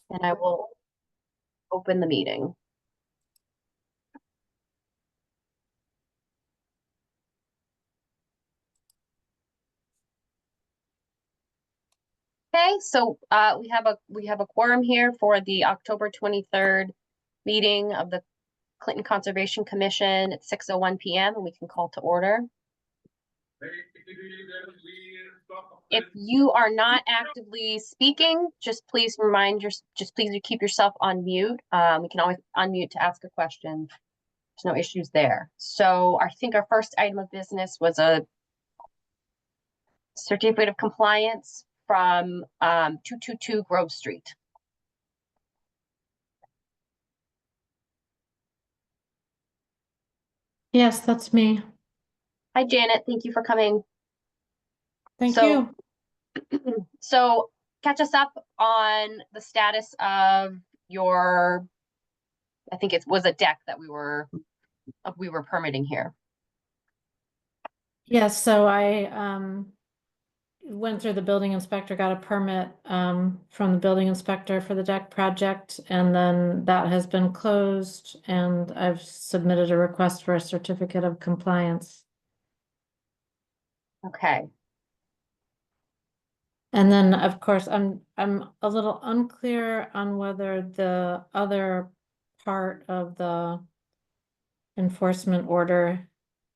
And I will open the meeting. Okay, so we have a quorum here for the October 23rd meeting of the Clinton Conservation Commission at 6:01 p.m. and we can call to order. If you are not actively speaking, just please keep yourself on mute. We can always unmute to ask a question. There's no issues there. So I think our first item of business was a certificate of compliance from 222 Grove Street. Yes, that's me. Hi, Janet. Thank you for coming. Thank you. So catch us up on the status of your, I think it was a deck that we were permitting here. Yes, so I went through the building inspector, got a permit from the building inspector for the deck project, and then that has been closed, and I've submitted a request for a certificate of compliance. Okay. And then, of course, I'm a little unclear on whether the other part of the enforcement order,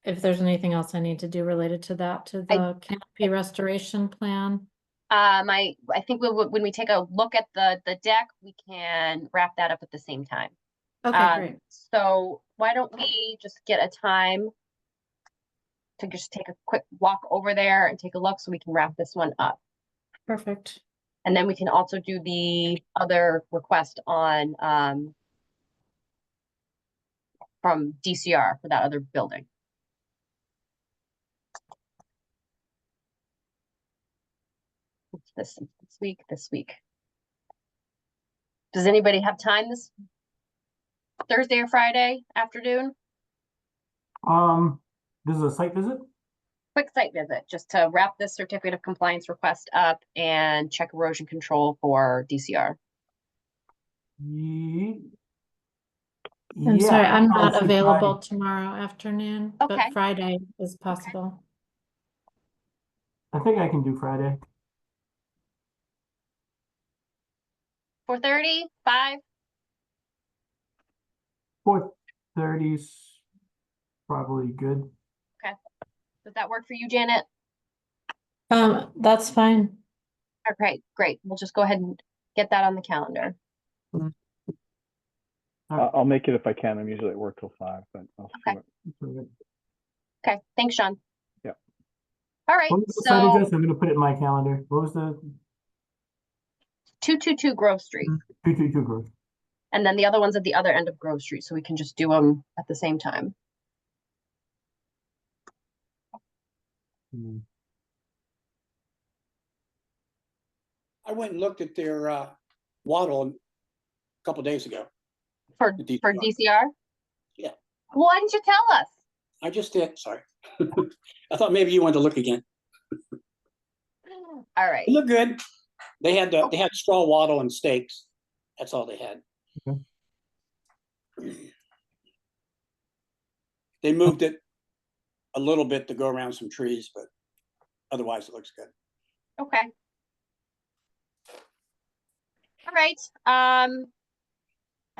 if there's anything else I need to do related to that, to the canopy restoration plan. I think when we take a look at the deck, we can wrap that up at the same time. Okay, great. So why don't we just get a time to just take a quick walk over there and take a look so we can wrap this one up. Perfect. And then we can also do the other request on from DCR for that other building. This week. Does anybody have time this Thursday or Friday afternoon? This is a site visit? Quick site visit, just to wrap this certificate of compliance request up and check erosion control for DCR. I'm sorry, I'm not Friday. available tomorrow afternoon, Okay. but Friday is possible. I think I can do Friday. 4:30, 5? 4:30's probably good. Okay. Does that work for you, Janet? That's fine. Okay, great. We'll just go ahead and get that on the calendar. I'll make it if I can. I'm usually at work till 5, but I'll see what. Okay, thanks, Sean. Yeah. All right, What was the site address? I'm gonna put it in my calendar. What was the 222 Grove Street. 222 Grove? And then the other one's at the other end of Grove Street, so we can just do them at the same time. I went and looked at their wattle a couple days ago. For DCR? Yeah. Why didn't you tell us? I just did, sorry. I thought maybe you wanted to look again. All right. It looked good. They had straw wattle and stakes. That's all they had. Okay. They moved it a little bit to go around some trees, but otherwise it looks good. Okay. All right. I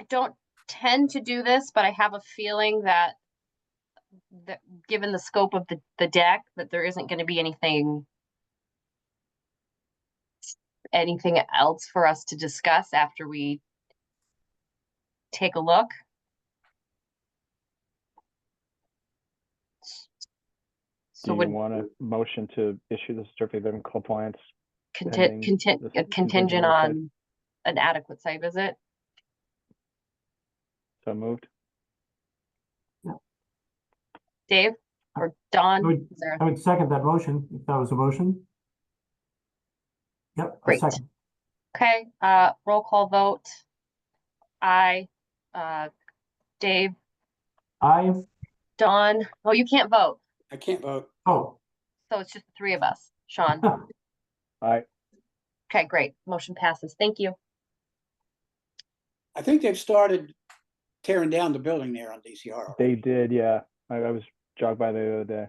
don't tend to do this, but I have a feeling that given the scope of the deck, that there isn't going to be anything else for us to discuss after we take a look. So do you want a motion to issue the certificate of compliance? Contingent on an adequate site visit? So moved. Dave or Don? I would second that motion if that was a motion. Yep. Great. Second. Okay, roll call vote. Aye. Dave? Aye. Don? Oh, you can't vote. I can't vote. Oh. So it's just the three of us. Sean? Aye. Okay, great. Motion passes. Thank you. I think they've started tearing down the building there on DCR. They did, yeah. I was jogged by there the other day.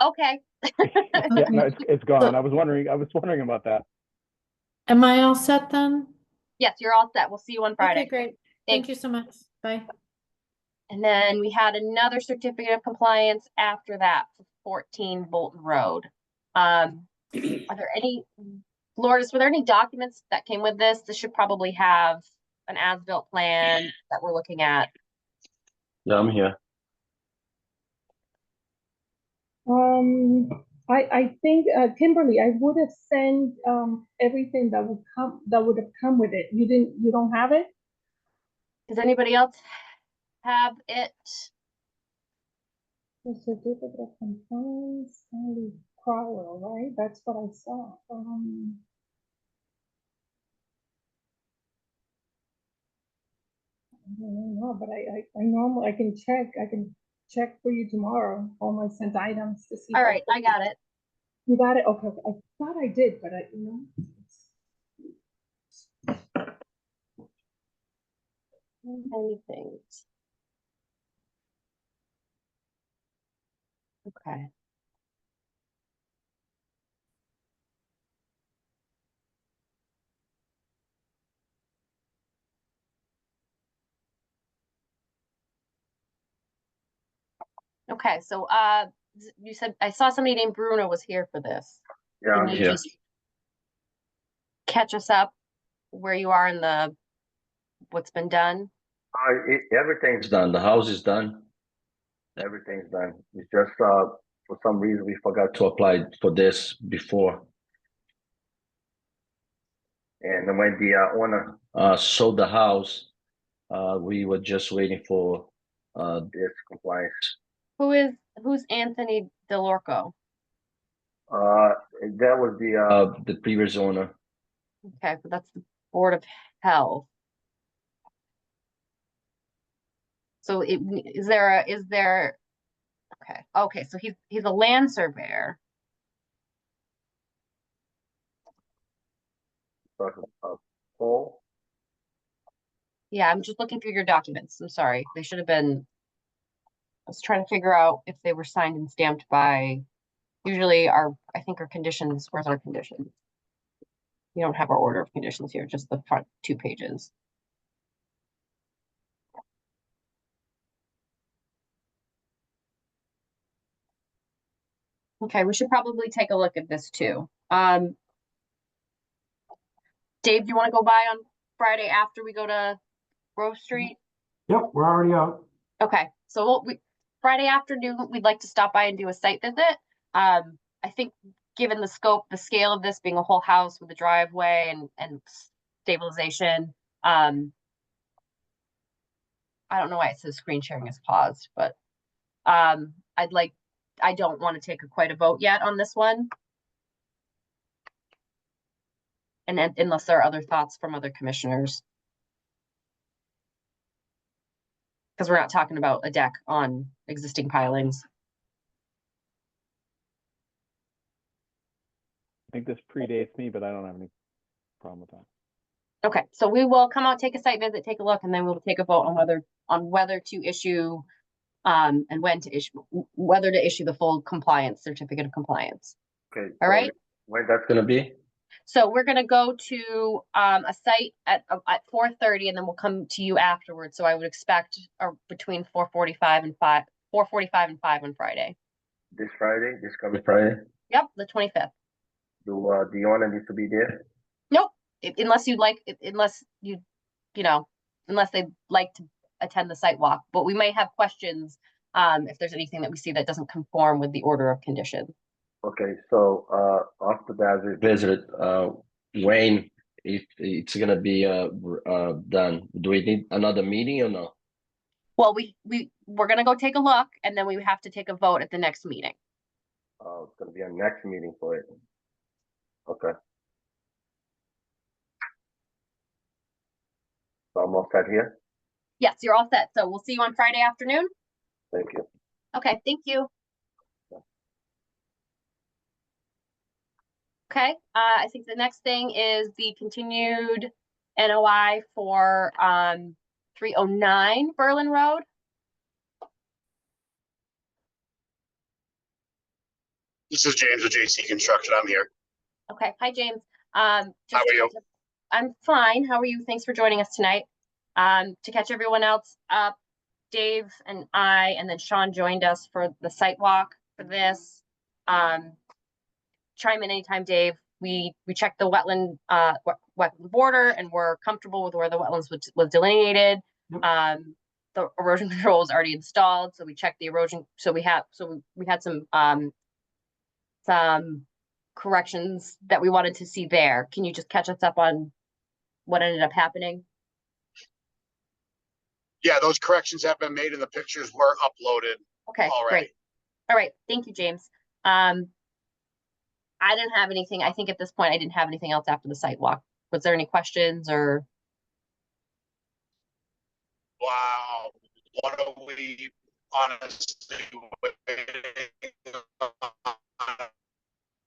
Okay. Yeah, no, it's gone. I was wondering about that. Am I all set then? Yes, you're all set. We'll see you on Friday. Okay, great. Thanks. Thank you so much. Bye. And then we had another certificate of compliance after that for 14 Bolton Road. Are there any, Lourdes, were there any documents that came with this? This should probably have an as-built plan that we're looking at. Yeah, I'm here. I think, Kimberly, I would have sent, everything that would have come with it. You don't have it? Does anybody else have it? The certificate of compliance, Stanley Crowell, right? That's what I saw. I don't know, but I normally, I can check for you tomorrow, all my sent items to see. All right, I got it. You got it? Okay, I thought I did, but Anything. Okay. Okay, so you said I saw somebody named Bruno was here for this. Yeah, I'm Can you here. just catch us up where you are in what's been done? Everything's done. The house is done. Everything's done. It's just for some reason we forgot to apply for this before. And then when the owner sold the house, we were just waiting for this compliance. Who's Anthony DeLorco? That was the previous owner. Okay, but that's the Board of Health. So is there okay, so he's a land surveyor. Paul. Yeah, I'm just looking through your documents. I'm sorry. They should have been. I was trying to figure out if they were signed and stamped by, usually I think our conditions, where's our conditions? We don't have our order of conditions here, just the front 2 pages. Okay, we should probably take a look at this too. Dave, do you want to go by on Friday after we go to Grove Street? Yep, we're already out. Okay, so Friday afternoon, we'd like to stop by and do a site visit. I think given the scope, the scale of this being a whole house with a driveway and stabilization, I don't know why it says screen sharing is paused, but I don't want to take quite a vote yet on this one. And then, unless there are other thoughts from other commissioners. Because we're not talking about a deck on existing pilings. I think this predates me, but I don't have any problem with that. Okay, so we will come out, take a site visit, take a look, and then we'll take a vote on whether to issue and whether to issue the full compliance certificate of compliance. Okay. All right. When that's gonna be? So we're gonna go to a site at 4:30, and then we'll come to you afterwards. So I would expect between 4:45 and 5 on Friday. This Friday, this coming Friday. Yep, the 25th. Do the owner needs to be there? Nope, unless they'd like to attend the site walk. But we may have questions if there's anything that we see that doesn't conform with the order of condition. Okay, so after that we visited Wayne, if it's gonna be done, do we need another meeting or no? Well, we're gonna go take a look, and then we have to take a vote at the next meeting. It's gonna be a next meeting for it. Okay. So I'm all set here. Yes, you're all set. So we'll see you on Friday afternoon. Thank you. Okay, thank you. Okay, I think the next thing is the continued NOI for 309 Berlin Road. This is James with JC Construction. I'm here. Okay, hi, James. How Just are to you? catch up- I'm fine. How are you? Thanks for joining us tonight. To catch everyone else up, Dave and I, and then Sean joined us for the site walk for this. Chime in anytime, Dave. We checked the wetland, wetland border, and we're comfortable with where the wetlands was delineated. Yep. The erosion control is already installed, so we checked the erosion. So we had some corrections that we wanted to see there. Can you just catch us up on what ended up happening? Yeah, those corrections have been made and the pictures were uploaded Okay, already. great. All right, thank you, James. I didn't have anything. I think at this point I didn't have anything else after the site walk. Was there any questions or? Wow. What are we honestly waiting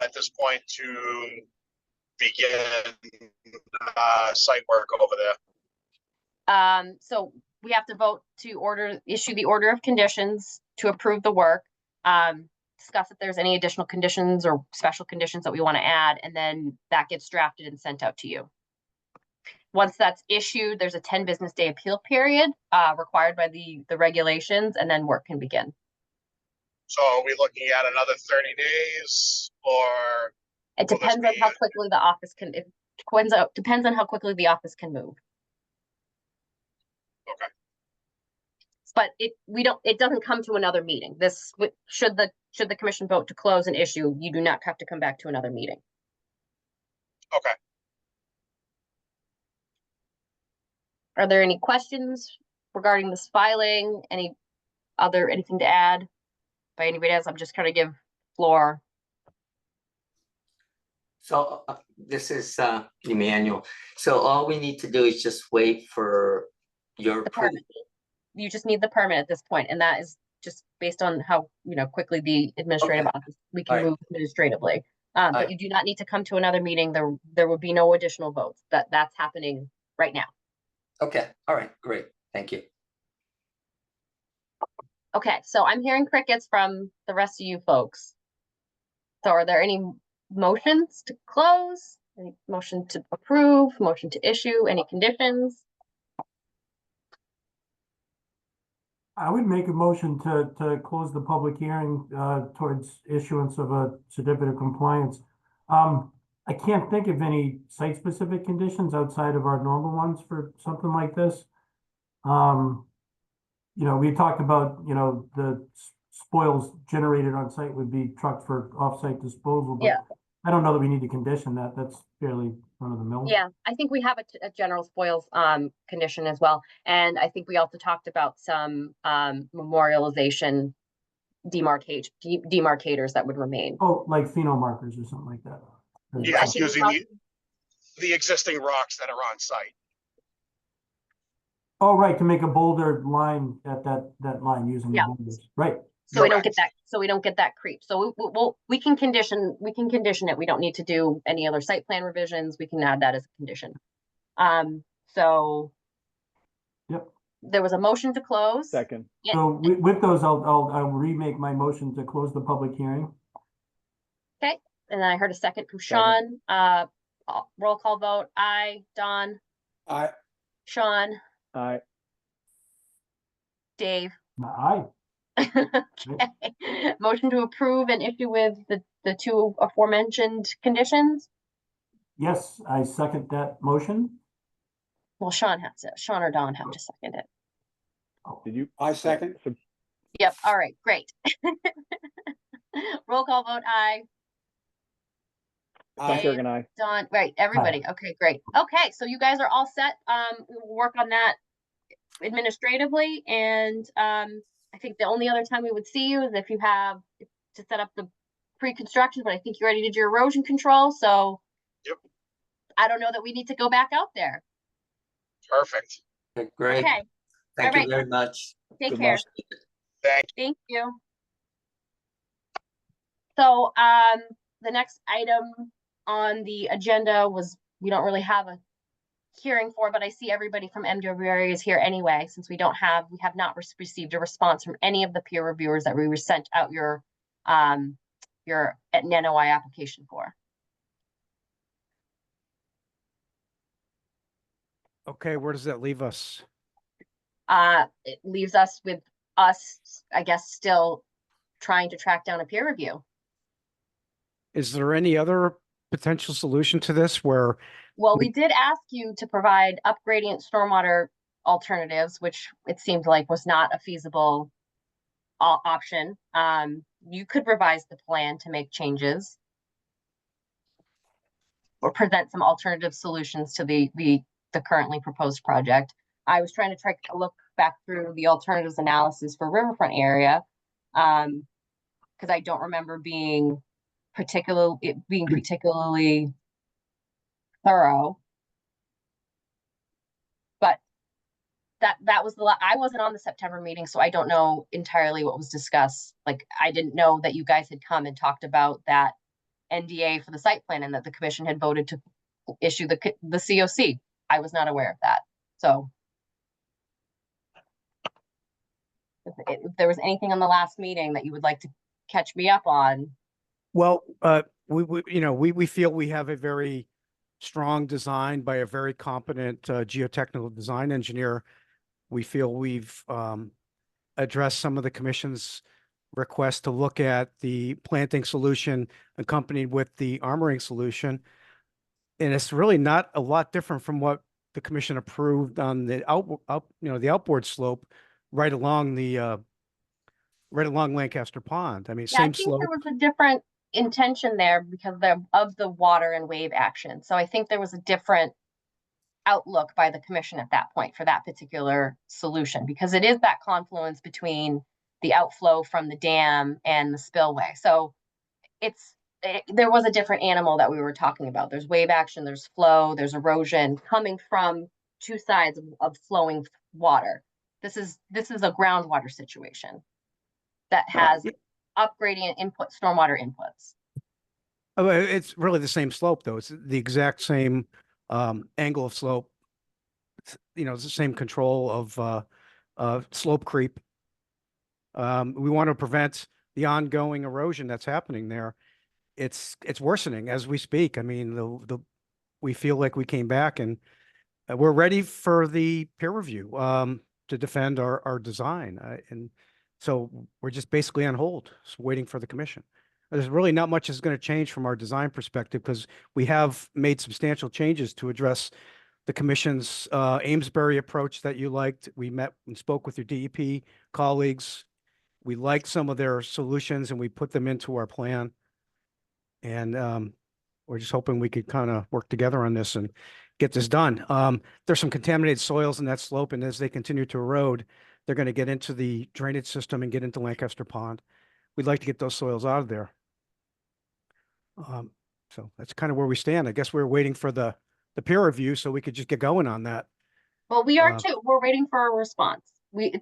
at this point to begin site work over there? So we have to vote to issue the order of conditions to approve the work. Discuss if there's any additional conditions or special conditions that we want to add, and then that gets drafted and sent out to you. Once that's issued, there's a 10 business day appeal period required by the regulations, and then work can begin. So are we looking at another 30 days or? It Will this depends on be how quickly the office can, depends on how quickly the office can move. Okay. But it doesn't come to another meeting. This, should the commission vote to close an issue, you do not have to come back to another meeting. Okay. Are there any questions regarding this filing? Anything to add by anybody else? I'm just trying to give floor. So this is Emmanuel. So all we need to do is just wait for your The approval. permit. You just need the permit at this point, and that is just based on how, quickly the administrative Okay. office, we can All right. move administratively. But right. you do not need to come to another meeting. There will be no additional votes. That's happening right now. Okay, all right, great, thank you. Okay, so I'm hearing crickets from the rest of you folks. So are there any motions to close? Any motion to approve, motion to issue, any conditions? I would make a motion to close the public hearing towards issuance of a certificate of compliance. I can't think of any site-specific conditions outside of our normal ones for something like this. We talked about, the spoils generated on site would be trucked for off-site disposal, but Yeah. I don't know that we need to condition that. That's fairly run of the mill. Yeah, I think we have a general spoils condition as well. And I think we also talked about some memorialization demarcators that would remain. Oh, like pheno markers or something like that. Yeah, I think we using also- the existing rocks that are on site. Oh, right, to make a bolder line at that line using the Yeah. boulders. Right. So we don't Correct. get that creep. So we can condition it. We don't need to do any other site plan revisions. We can add that as a condition. So. Yep. There was a motion to close. Second. Yeah. So with those, I'll remake my motion to close the public hearing. And then I heard a second from Second. Sean. Roll call vote. Aye. Don, Sean, Aye. Dave. Aye. Okay. Motion to approve and issue with the two aforementioned conditions. Yes, I second that motion. Well, Sean or Don have to second it. Did you? I second. So Yep. All right, great. Roll call vote. Aye. John Dave. Kerrigan, aye. Don, right, everybody. Okay, great. Okay, so you guys are all set. We'll work on that administratively, and I think the only other time we would see you is if you have to set up the pre-construction, but I think you already did your erosion control, so. Yep. I don't know that we need to go back out there. Perfect. Okay, great, Okay, thank you right. very much. take Good care. luck. Thank you. So, the next item on the agenda was, we don't really have a hearing for, but I see everybody from MWRA is here anyway, since we have not received a response from any of the peer reviewers that we were sent out your NOI application for. Okay, where does that leave us? It leaves us with I guess, still trying to track down a peer review. Is there any other potential solution to this where, Well, we did ask you to provide upgradient stormwater alternatives, which it seemed like was not a feasible option. You could revise the plan to make changes or present some alternative solutions to the currently proposed project. I was trying to look back through the alternatives analysis for Riverfront area, because I don't remember being particularly thorough. But that was I wasn't on the September meeting, so I don't know entirely what was discussed. Like, I didn't know that you guys had come and talked about that NDA for the site plan and that the commission had voted to issue the COC. I was not aware of that. So if there was anything on the last meeting that you would like to catch me up on. well, we feel we have a very strong design by a very competent geotechnical design engineer. We feel we've addressed some of the commission's request to look at the planting solution accompanied with the armoring solution. And it's really not a lot different from what the commission approved on the the outboard slope right along Lancaster Pond. I mean, Yeah, I same think slope. there was a different intention there because of the water and wave action. So I think there was a different outlook by the commission at that point for that particular solution, because it is that confluence between the outflow from the dam and the spillway. So there was a different animal that we were talking about. There's wave action, there's flow, there's erosion coming from two sides of flowing water. This is a groundwater situation that has upgrading input, stormwater inputs. Oh, it's really the same slope, though. It's the exact same angle of slope. It's the same control of slope creep. We want to prevent the ongoing erosion that's happening there. It's worsening as we speak. I mean, we feel like we came back and we're ready for the peer review to defend our design. And so we're just basically on hold, just waiting for the commission. There's really not much is going to change from our design perspective because we have made substantial changes to address the commission's Amesbury approach that you liked. We met and spoke with your DEP colleagues. We liked some of their solutions and we put them into our plan. And we're just hoping we could kind of work together on this and get this done. There's some contaminated soils in that slope, and as they continue to erode, they're going to get into the drainage system and get into Lancaster Pond. We'd like to get those soils out of there. So that's kind of where we stand. I guess we're waiting for the peer review so we could just get going on that. Well, we are too. We're waiting for a response. But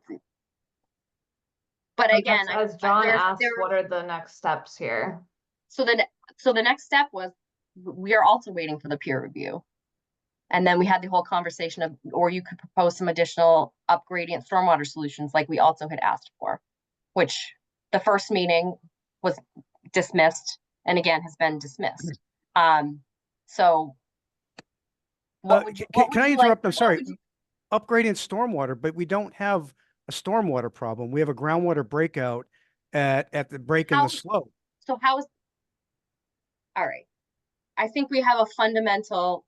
again, As John asked, what are the next steps here? So the next step was we are also waiting for the peer review. And then we had the whole conversation of, or you could propose some additional upgradient stormwater solutions like we also had asked for, which the first meeting was dismissed and again has been dismissed. So can I interrupt? I'm sorry. Upgrading stormwater, but we don't have a stormwater problem. We have a groundwater breakout at the break in the slope. So how is, all right. I think we have a fundamental,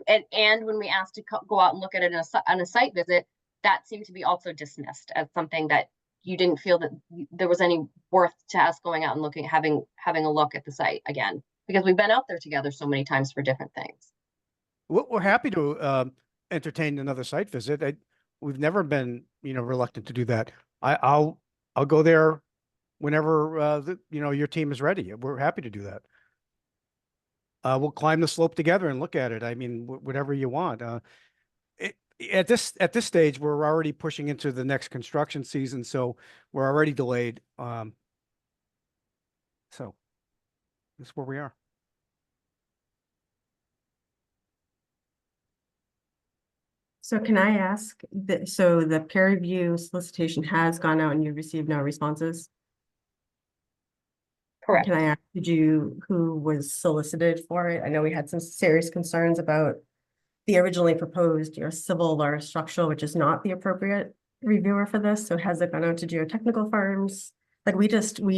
and when we asked to go out and look at it on a site visit, that seemed to be also dismissed as something that you didn't feel that there was any worth to us going out and looking, having a look at the site again, because we've been out there together so many times for different things. We're happy to entertain another site visit. We've never been, reluctant to do that. I'll go there whenever your team is ready. We're happy to do that. We'll climb the slope together and look at it. I mean, whatever you want. At this stage, we're already pushing into the next construction season, so we're already delayed. So that's where we are. So can I ask that, so the peer review solicitation has gone out and you received no responses? Correct. Can I ask, who was solicited for it? I know we had some serious concerns about the originally proposed, civil or structural, which is not the appropriate reviewer for this. So has it gone out to geotechnical firms? Like we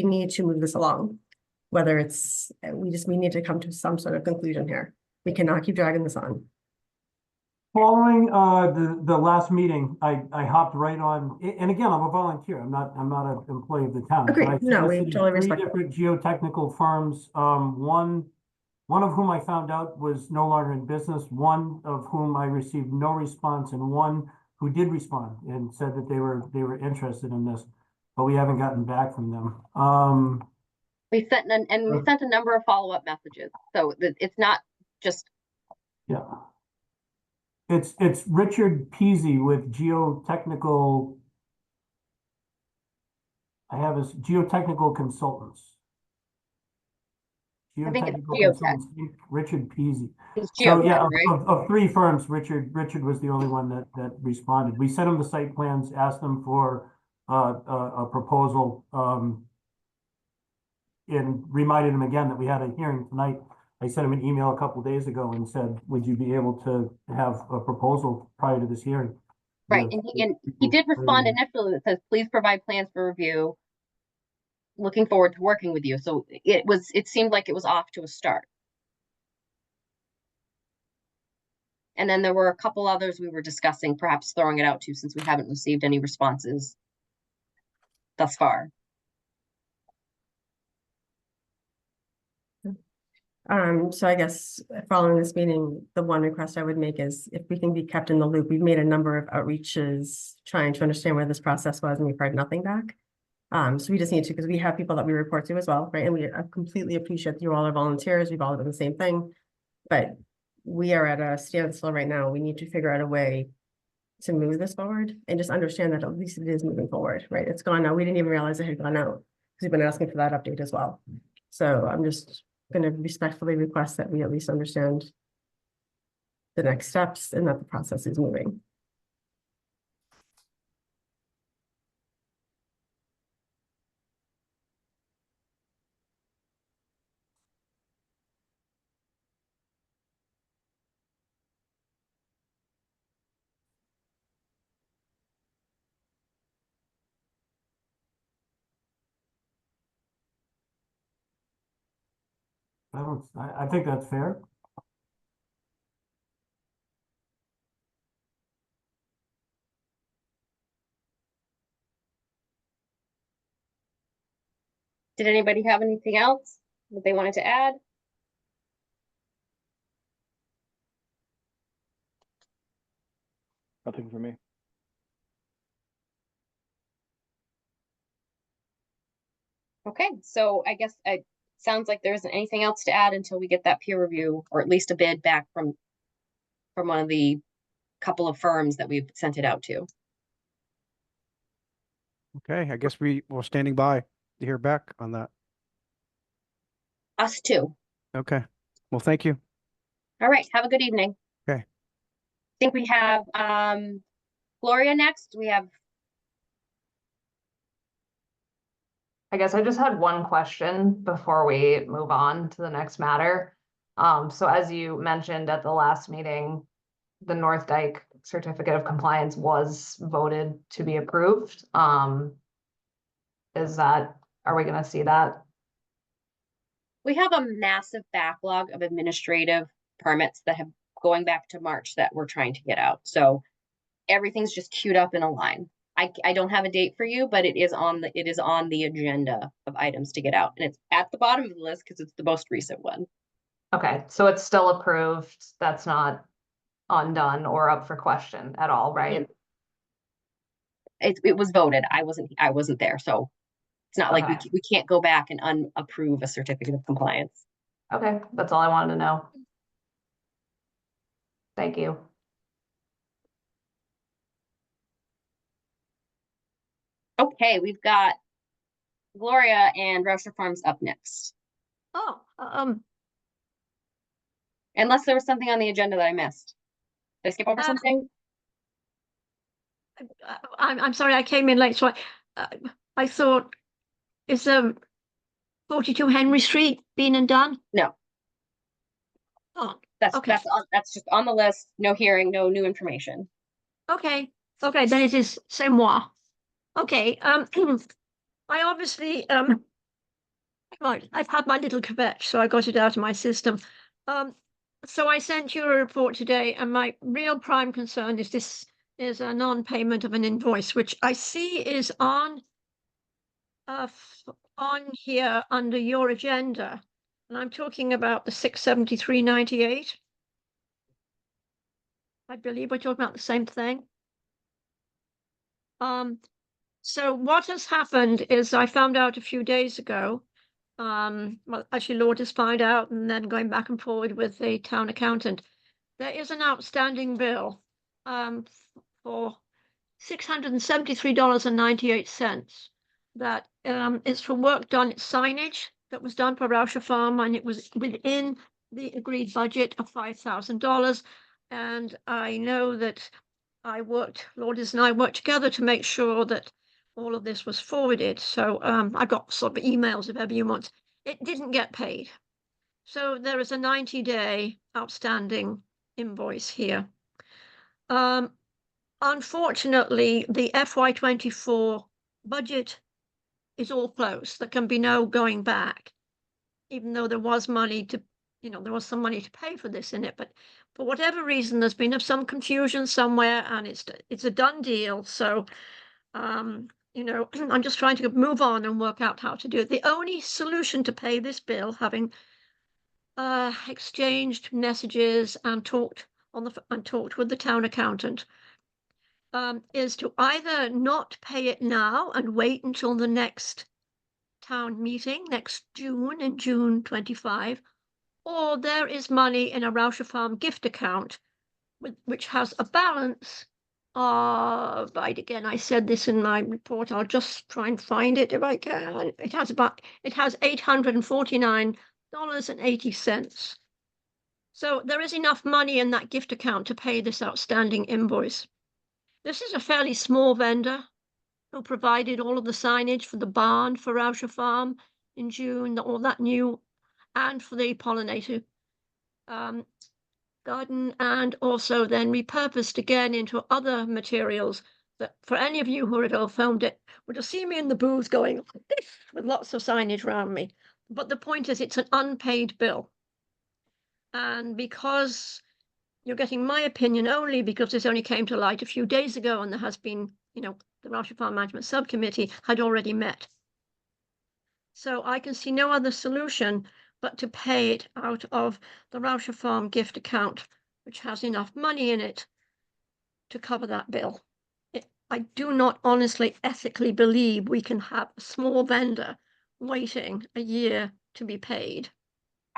need to move this along. Whether it's, we need to come to some sort of conclusion here. We cannot keep dragging this on. Following the last meeting, I hopped right on, and again, I'm a volunteer. I'm not an employee of the town. but Agreed. I No, we solicited totally three respect that. different geotechnical firms. One of whom I found out was no longer in business, one of whom I received no response, and one who did respond and said that they were interested in this, but we haven't gotten back from them. We sent a number of follow-up messages, so it's not just. Yeah. It's Richard Peasy with Geotechnical. I have his Geotechnical Consultants. I think it's Geotechnical Geotech. Consultants, Richard Peasy. It's So yeah, Geotech, right? of three firms, Richard was the only one that responded. We sent him the site plans, asked them for a proposal, and reminded him again that we had a hearing tonight. I sent him an email a couple days ago and said, would you be able to have a proposal prior to this hearing? Right, With- and he did respond initially that says, please provide plans for review. Looking forward to working with you. So it seemed like it was off to a start. And then there were a couple others we were discussing, perhaps throwing it out to, since we haven't received any responses thus far. So I guess following this meeting, the one request I would make is if we can be kept in the loop. We've made a number of outreaches trying to understand where this process was, and we've heard nothing back. So we just need to, because we have people that we report to as well, right? And we completely appreciate that you all are volunteers. We've all done the same thing, but we are at a standstill right now. We need to figure out a way to move this forward and just understand that at least it is moving forward, right? It's gone out. We didn't even realize it had gone out because we've been asking for that update as well. So I'm just going to respectfully request that we at least understand the next steps and that the process is moving. I think that's fair. Did anybody have anything else that they wanted to add? Nothing for me. Okay, so I guess it sounds like there isn't anything else to add until we get that peer review, or at least a bid back from one of the couple of firms that we've sent it out to. Okay, I guess we're standing by to hear back on that. Us too. Okay, well, thank you. All right, have a good evening. Okay. I think we have Gloria next. We have. I guess I just had one question before we move on to the next matter. So as you mentioned at the last meeting, the North Dyke Certificate of Compliance was voted to be approved. Are we gonna see that? We have a massive backlog of administrative permits that have going back to March that we're trying to get out. So everything's just queued up in a line. I don't have a date for you, but it is on the agenda of items to get out, and it's at the bottom of the list because it's the most recent one. Okay, so it's still approved. That's not undone or up for question at all, right? It was voted. I wasn't there, so it's not like Okay. we can't go back and unapprove a certificate of compliance. Okay, that's all I wanted to know. Thank you. Okay, we've got Gloria and Rocher Farms up next. Oh, Unless there was something on the agenda that I missed. Did I skip over something? I'm sorry, I came in late, so I thought, is 42 Henry Street been and done? No, Oh, that's, okay. that's just on the list, no hearing, no new information. Okay, okay, then it is c'est moi. Okay, I obviously, right, I've had my little kvetch, so I got it out of my system. So I sent you a report today, and my real prime concern is this is a non-payment of an invoice, which I see is on here under your agenda, and I'm talking about the 673.98. I believe we're talking about the same thing. So what has happened is I found out a few days ago, well, actually Lourdes found out, and then going back and forward with the town accountant, there is an outstanding bill for $673.98 that is for work done, it's signage that was done for Rauscher Farm, and it was within the agreed budget of $5,000. And I know that Lourdes and I worked together to make sure that all of this was forwarded. So I got sort of emails if ever you want. It didn't get paid. So there is a 90-day outstanding invoice here. Unfortunately, the FY24 budget is all closed. There can be no going back, even though there was money to, there was some money to pay for this in it. But for whatever reason, there's been some confusion somewhere, and it's a done deal. So, I'm just trying to move on and work out how to do it. The only solution to pay this bill, having exchanged messages and talked with the town accountant, is to either not pay it now and wait until the next town meeting next June, in June 25, or there is money in a Rauscher Farm gift account, which has a balance of, right, again, I said this in my report, I'll just try and find it if I can. It has $849.80. So there is enough money in that gift account to pay this outstanding invoice. This is a fairly small vendor who provided all of the signage for the barn for Rauscher Farm in June, all that new, and for the pollinator garden, and also then repurposed again into other materials that, for any of you who have ever filmed it, would have seen me in the booth going like this with lots of signage around me. But the point is, it's an unpaid bill. And because you're getting my opinion only because this only came to light a few days ago, and there has been, the Rauscher Farm Management Subcommittee had already met. So I can see no other solution but to pay it out of the Rauscher Farm gift account, which has enough money in it to cover that bill. I do not honestly, ethically believe we can have a small vendor waiting a year to be paid.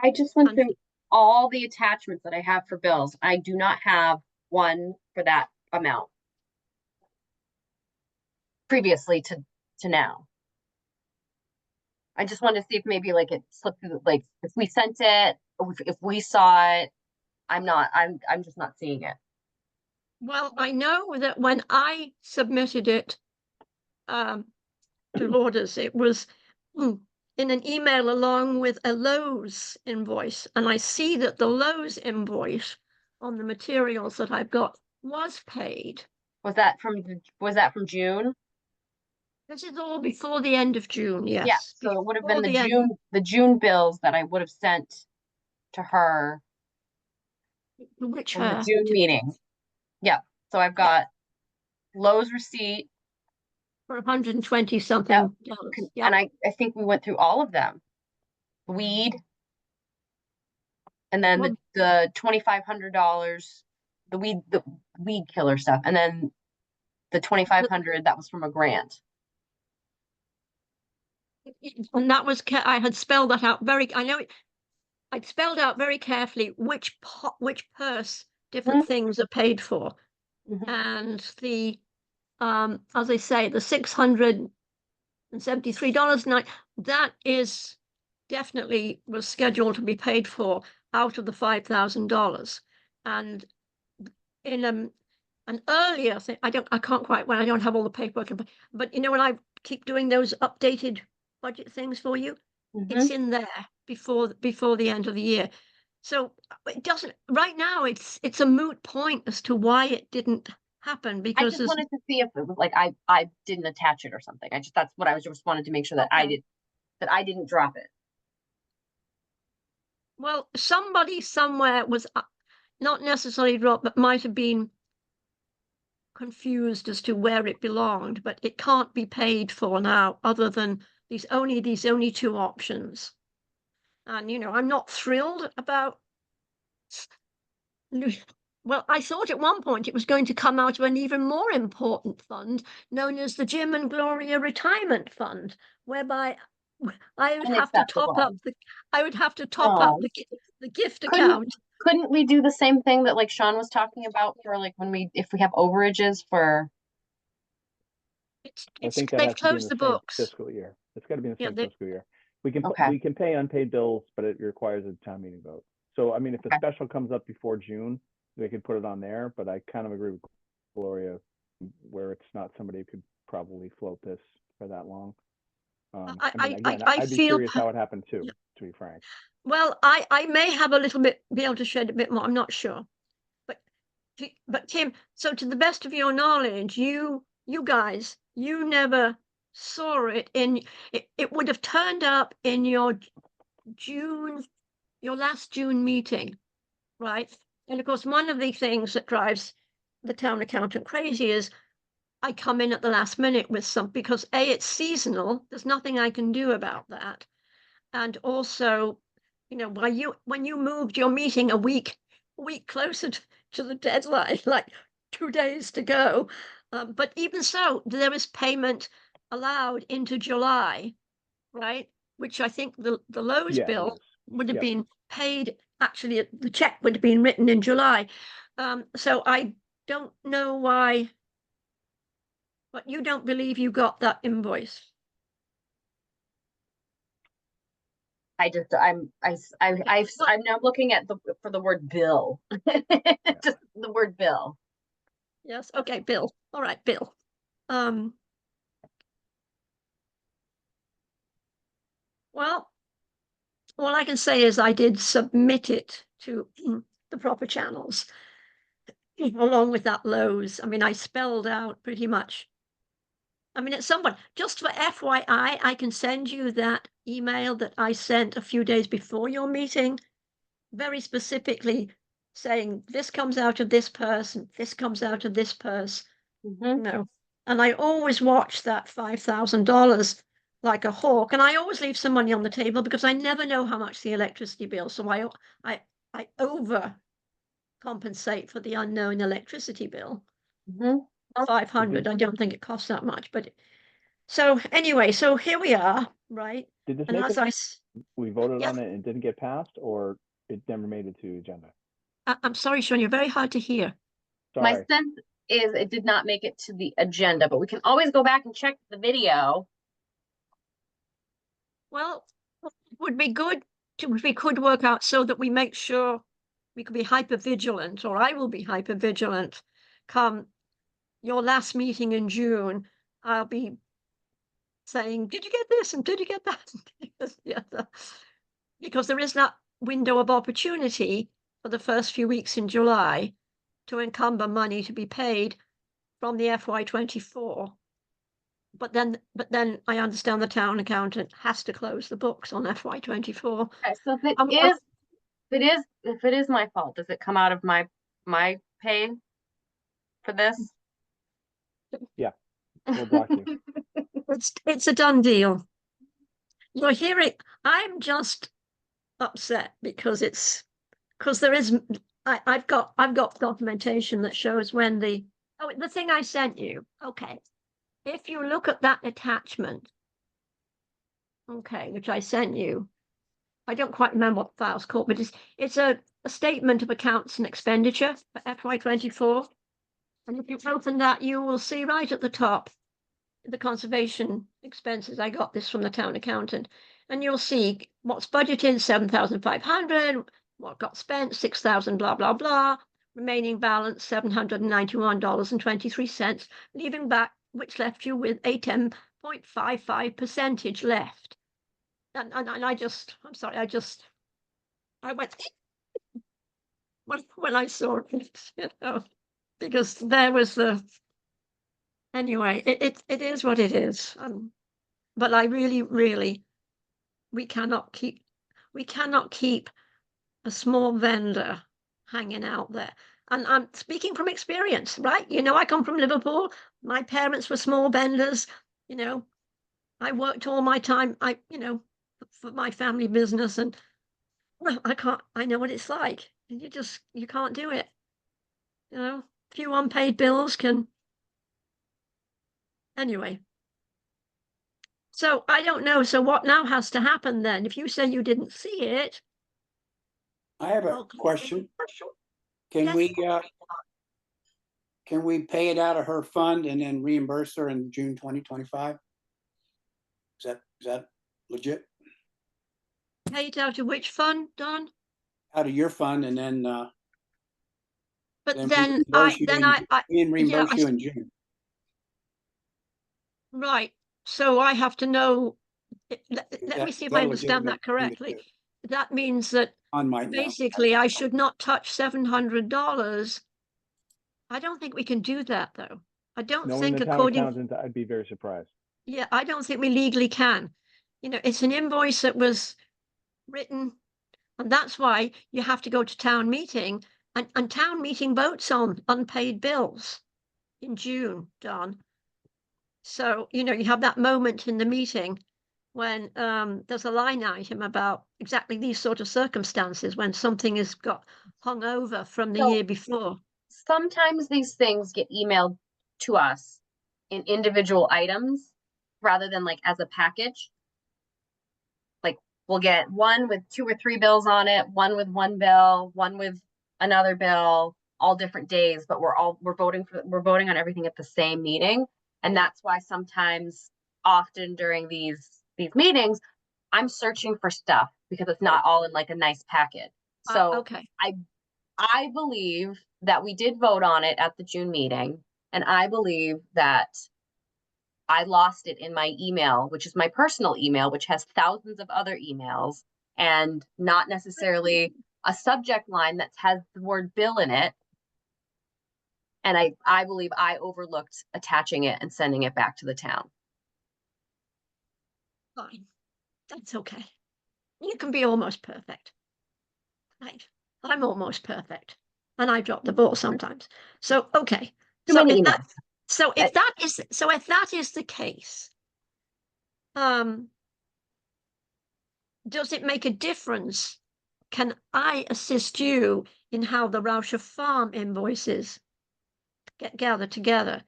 I just went through all the attachments that I have for bills. I do not have one for that amount previously to now. I just wanted to see if maybe like it slipped through, like if we sent it, or if we saw it. I'm just not seeing it. Well, I know that when I submitted it to Lourdes, it was in an email along with a Lowe's invoice, and I see that the Lowe's invoice on the materials that I've got was paid. Was that from June? This is all before the end of June, yes. Yeah, so it would have been the June bills that I would have sent to her. Which in the June meeting. Yeah, so I've got Lowe's receipt for 120 something. Yep. And I think we went through all of them. Weed, and then the $2,500, the weed killer stuff, and then the $2,500 that was from a grant. And that was I had spelled that out I'd spelled out very carefully which purse different things are paid for. And the as I say, the $673 that is definitely was scheduled to be paid for out of the $5,000. And in an earlier thing. I can't quite, well, I don't have all the paperwork, but you know, when I keep doing those updated budget things for you, it's in there before the end of the year. So it doesn't, right now, it's a moot point as to why it didn't happen, I because just wanted to see if it was like I didn't attach it or something. That's what I was just wanted to make sure that I didn't drop it. well, somebody somewhere was not necessarily dropped, but might have been confused as to where it belonged, but it can't be paid for now other than these only two options. And, you know, I'm not thrilled about, well, I thought at one point it was going to come out of an even more important fund known as the Jim and Gloria Retirement Fund, whereby I would have to top up the gift account. Couldn't we do the same thing that like Sean was talking about for like if we have overages for? I think that They've has to be in closed the the same books. fiscal year. It's got to be in the same they- fiscal year. We can, Okay. we can pay unpaid bills, but it requires a town meeting vote. So, I mean, if a Okay. special comes up before June, they could put it on there, but I kind of agree with Gloria where it's not somebody who could probably float this for that long. I mean, again, I I'd be feel curious how it happened too, to be frank. Well, I may have a little bit, be able to shed a bit more, I'm not sure. But Tim, so to the best of your knowledge, you guys, you never saw it it would have turned up in your last June meeting, right? And of course, one of the things that drives the town accountant crazy is I come in at the last minute with because A, it's seasonal, there's nothing I can do about that. And also, you know, when you moved your meeting a week closer to the deadline, like 2 days to go. But even so, there is payment allowed into July, right? Which I think the Lowe's Yeah, it bill is. would have Yep. been paid, actually, the check would have been written in July. So I don't know why, but you don't believe you got that invoice. I'm now looking at for the word bill. Just the word bill. Yes, okay, Bill. All right, Bill. Well, all I can say is I did submit it to the proper channels along with that Lowe's. I mean, I spelled out pretty much. I mean, at some point, just for FYI, I can send you that email that I sent a few days before your meeting, very specifically saying this comes out of this purse and this comes out of this purse. No. And I always watch that $5,000 like a hawk, and I always leave some money on the table because I never know how much the electricity bill. So I over compensate for the unknown electricity bill. 500. I don't think it costs that much, but so anyway, so here we are, right? Did this And make as we voted Yeah. on it and it didn't get passed, or it never made it to the agenda? I'm sorry, Sean, you're very hard to hear. My Sorry. sense is it did not make it to the agenda, but we can always go back and check the video. Well, it would be good if we could work out so that we make sure we could be hyper vigilant, or I will be hyper vigilant. Come your last meeting in June, I'll be saying, did you get this? And did you get that? Because there is that window of opportunity for the first few weeks in July to encumber money to be paid from the FY24. But then I understand the town accountant has to close the books on FY24. Okay, so if it is my fault, does it come out of my pay for this? Yeah, we'll block you. It's a done deal. You're hearing, I'm just upset because there is, I've got documentation that shows when the thing I sent you. Okay. If you look at that attachment, okay, which I sent you, I don't quite remember what the file's called, but it's a statement of accounts and expenditure for FY24. And if you open that, you will see right at the top the conservation expenses. I got this from the town accountant, and you'll see what's budgeted 7,500, what got spent 6,000, blah blah blah, remaining balance $791.23, leaving back, which left you with a 10.55% left. And I just, I'm sorry, I went when I saw it, you know, because there was the, anyway, it is what it is. But I really, we cannot keep a small vendor hanging out there. And I'm speaking from experience, right? You know, I come from Liverpool. My parents were small vendors. You know, I worked all my time, you know, for my family business, and well, I know what it's like. And you can't do it. You know, a few unpaid bills can, anyway. So I don't know. So what now has to happen then? If you say you didn't see it. I have a question. Can we pay it out of her fund and then reimburse her in June 2025? Is that legit? Pay it out of which fund, Don? Out of your fund and then But then then reimburse you in June. Right. So I have to know. Let me see if I understand that correctly. That means that basically I should not touch $700. I don't think we can do that, though. I don't Knowing think the town according. accountant, I'd be very surprised. Yeah, I don't think we legally can. You know, it's an invoice that was written, and that's why you have to go to town meeting, and town meeting votes on unpaid bills in June, Don. So, you know, you have that moment in the meeting when there's a line item about exactly these sort of circumstances when something has got hung over from the So- year before. Sometimes these things get emailed to us in individual items rather than like as a package. Like we'll get one with 2 or 3 bills on it, one with 1 bill, one with another bill, all different days, but we're voting on everything at the same meeting. And that's why sometimes often during these meetings, I'm searching for stuff because it's not all in like a nice packet. So Okay. I believe that we did vote on it at the June meeting, and I believe that I lost it in my email, which is my personal email, which has thousands of other emails and not necessarily a subject line that has the word bill in it. And I believe I overlooked attaching it and sending it back to the town. Fine. That's okay. You can be almost perfect. Right. I'm almost perfect. And I drop the ball sometimes. So, okay. Too many emails. If that is the case, does it make a difference? Can I assist you in how the Rauscher Farm invoices get gathered together?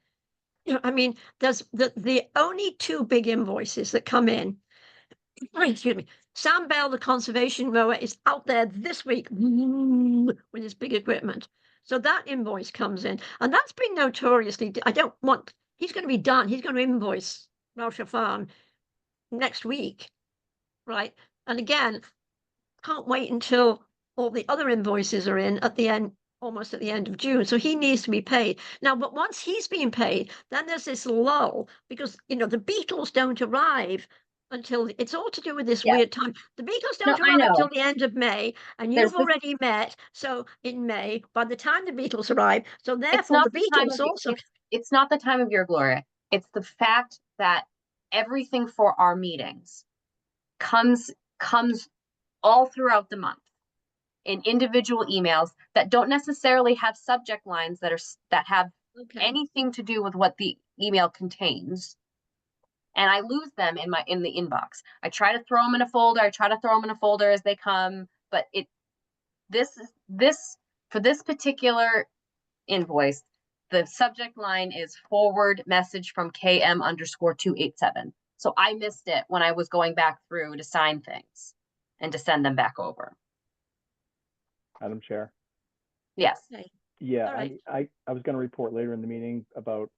You know, I mean, there's the only 2 big invoices that come in. Excuse me. Sam Bell, the conservation mower, is out there this week with his big equipment. So that invoice comes in, and that's been notoriously. He's going to be done. He's going to invoice Rauscher Farm next week, right? And again, can't wait until all the other invoices are in at the end, almost at the end of June. So he needs to be paid now. But once he's been paid, then there's this lull because you know the beetles don't arrive until it's all to do with this weird time. The beetles don't arrive until the end of May, and you've already met. So in May, by the time the beetles arrive, so therefore the beetles also. It's not the time of year, Gloria. It's the fact that everything for our meetings comes all throughout the month in individual emails that don't necessarily have subject lines that have anything to do with what the email contains. And I lose them in the inbox. I try to throw them in a folder. As they come, but for this particular invoice, the subject line is forward message from KM_287. So I missed it when I was going back through to sign things and to send them back over. Madam Chair. Yes. Yeah, All right. I was going to report later in the meeting about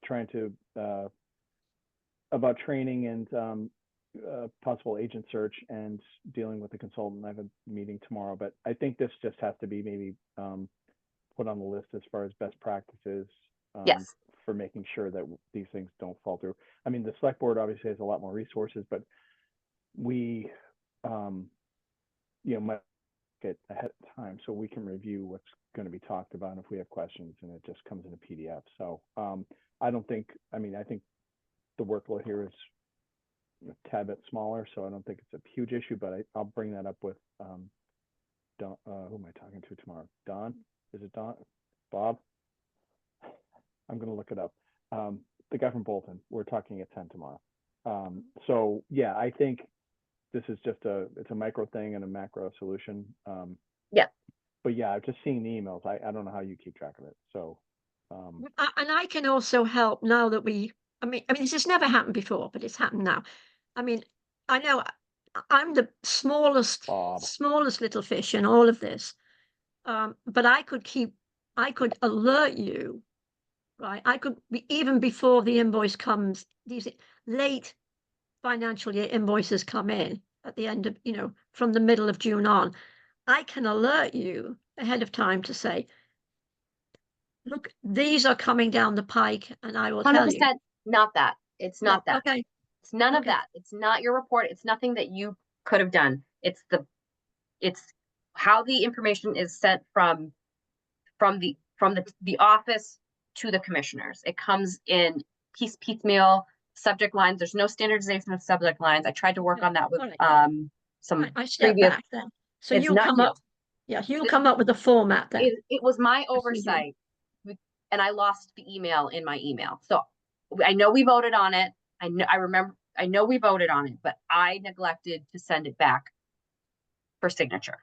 trying to about training and possible agent search and dealing with the consultant. I have a meeting tomorrow, but I think this just has to be maybe put on the list as far as best practices. Yes. For making sure that these things don't fall through. I mean, the select board obviously has a lot more resources, but we, might get ahead of time so we can review what's going to be talked about. And if we have questions, and it just comes in a PDF. So I think the workload here is a tad bit smaller, so I don't think it's a huge issue, but I'll bring that up with Don, who am I talking to tomorrow? Don? Is it Don? Bob? I'm going to look it up. The guy from Bolton. We're talking at 10 tomorrow. So yeah, I think this is just it's a micro thing and a macro solution. Yeah. But yeah, I've just seen the emails. I don't know how you keep track of it. So. And I can also help now that I mean, this has never happened before, but it's happened now. I mean, I know I'm the smallest little fish in all of this. But I could alert you, right? I could be, even before the invoice comes, these late financial year invoices come in at the end of, from the middle of June on. I can alert you ahead of time to say, look, these are coming down the pike, and I will tell you. 100% not that. It's not that. Okay. It's none of that. It's not your report. It's nothing that you could have done. It's how the information is sent from the office to the commissioners. It comes in piecemeal subject lines. There's no standardization of subject lines. I tried to work on that with some I step previous. back then. So you'll come up. Yeah, you'll come up with a format then. It was my oversight, and I lost the email in my email. So I know we voted on it. I know we voted on it, but I neglected to send it back for signature,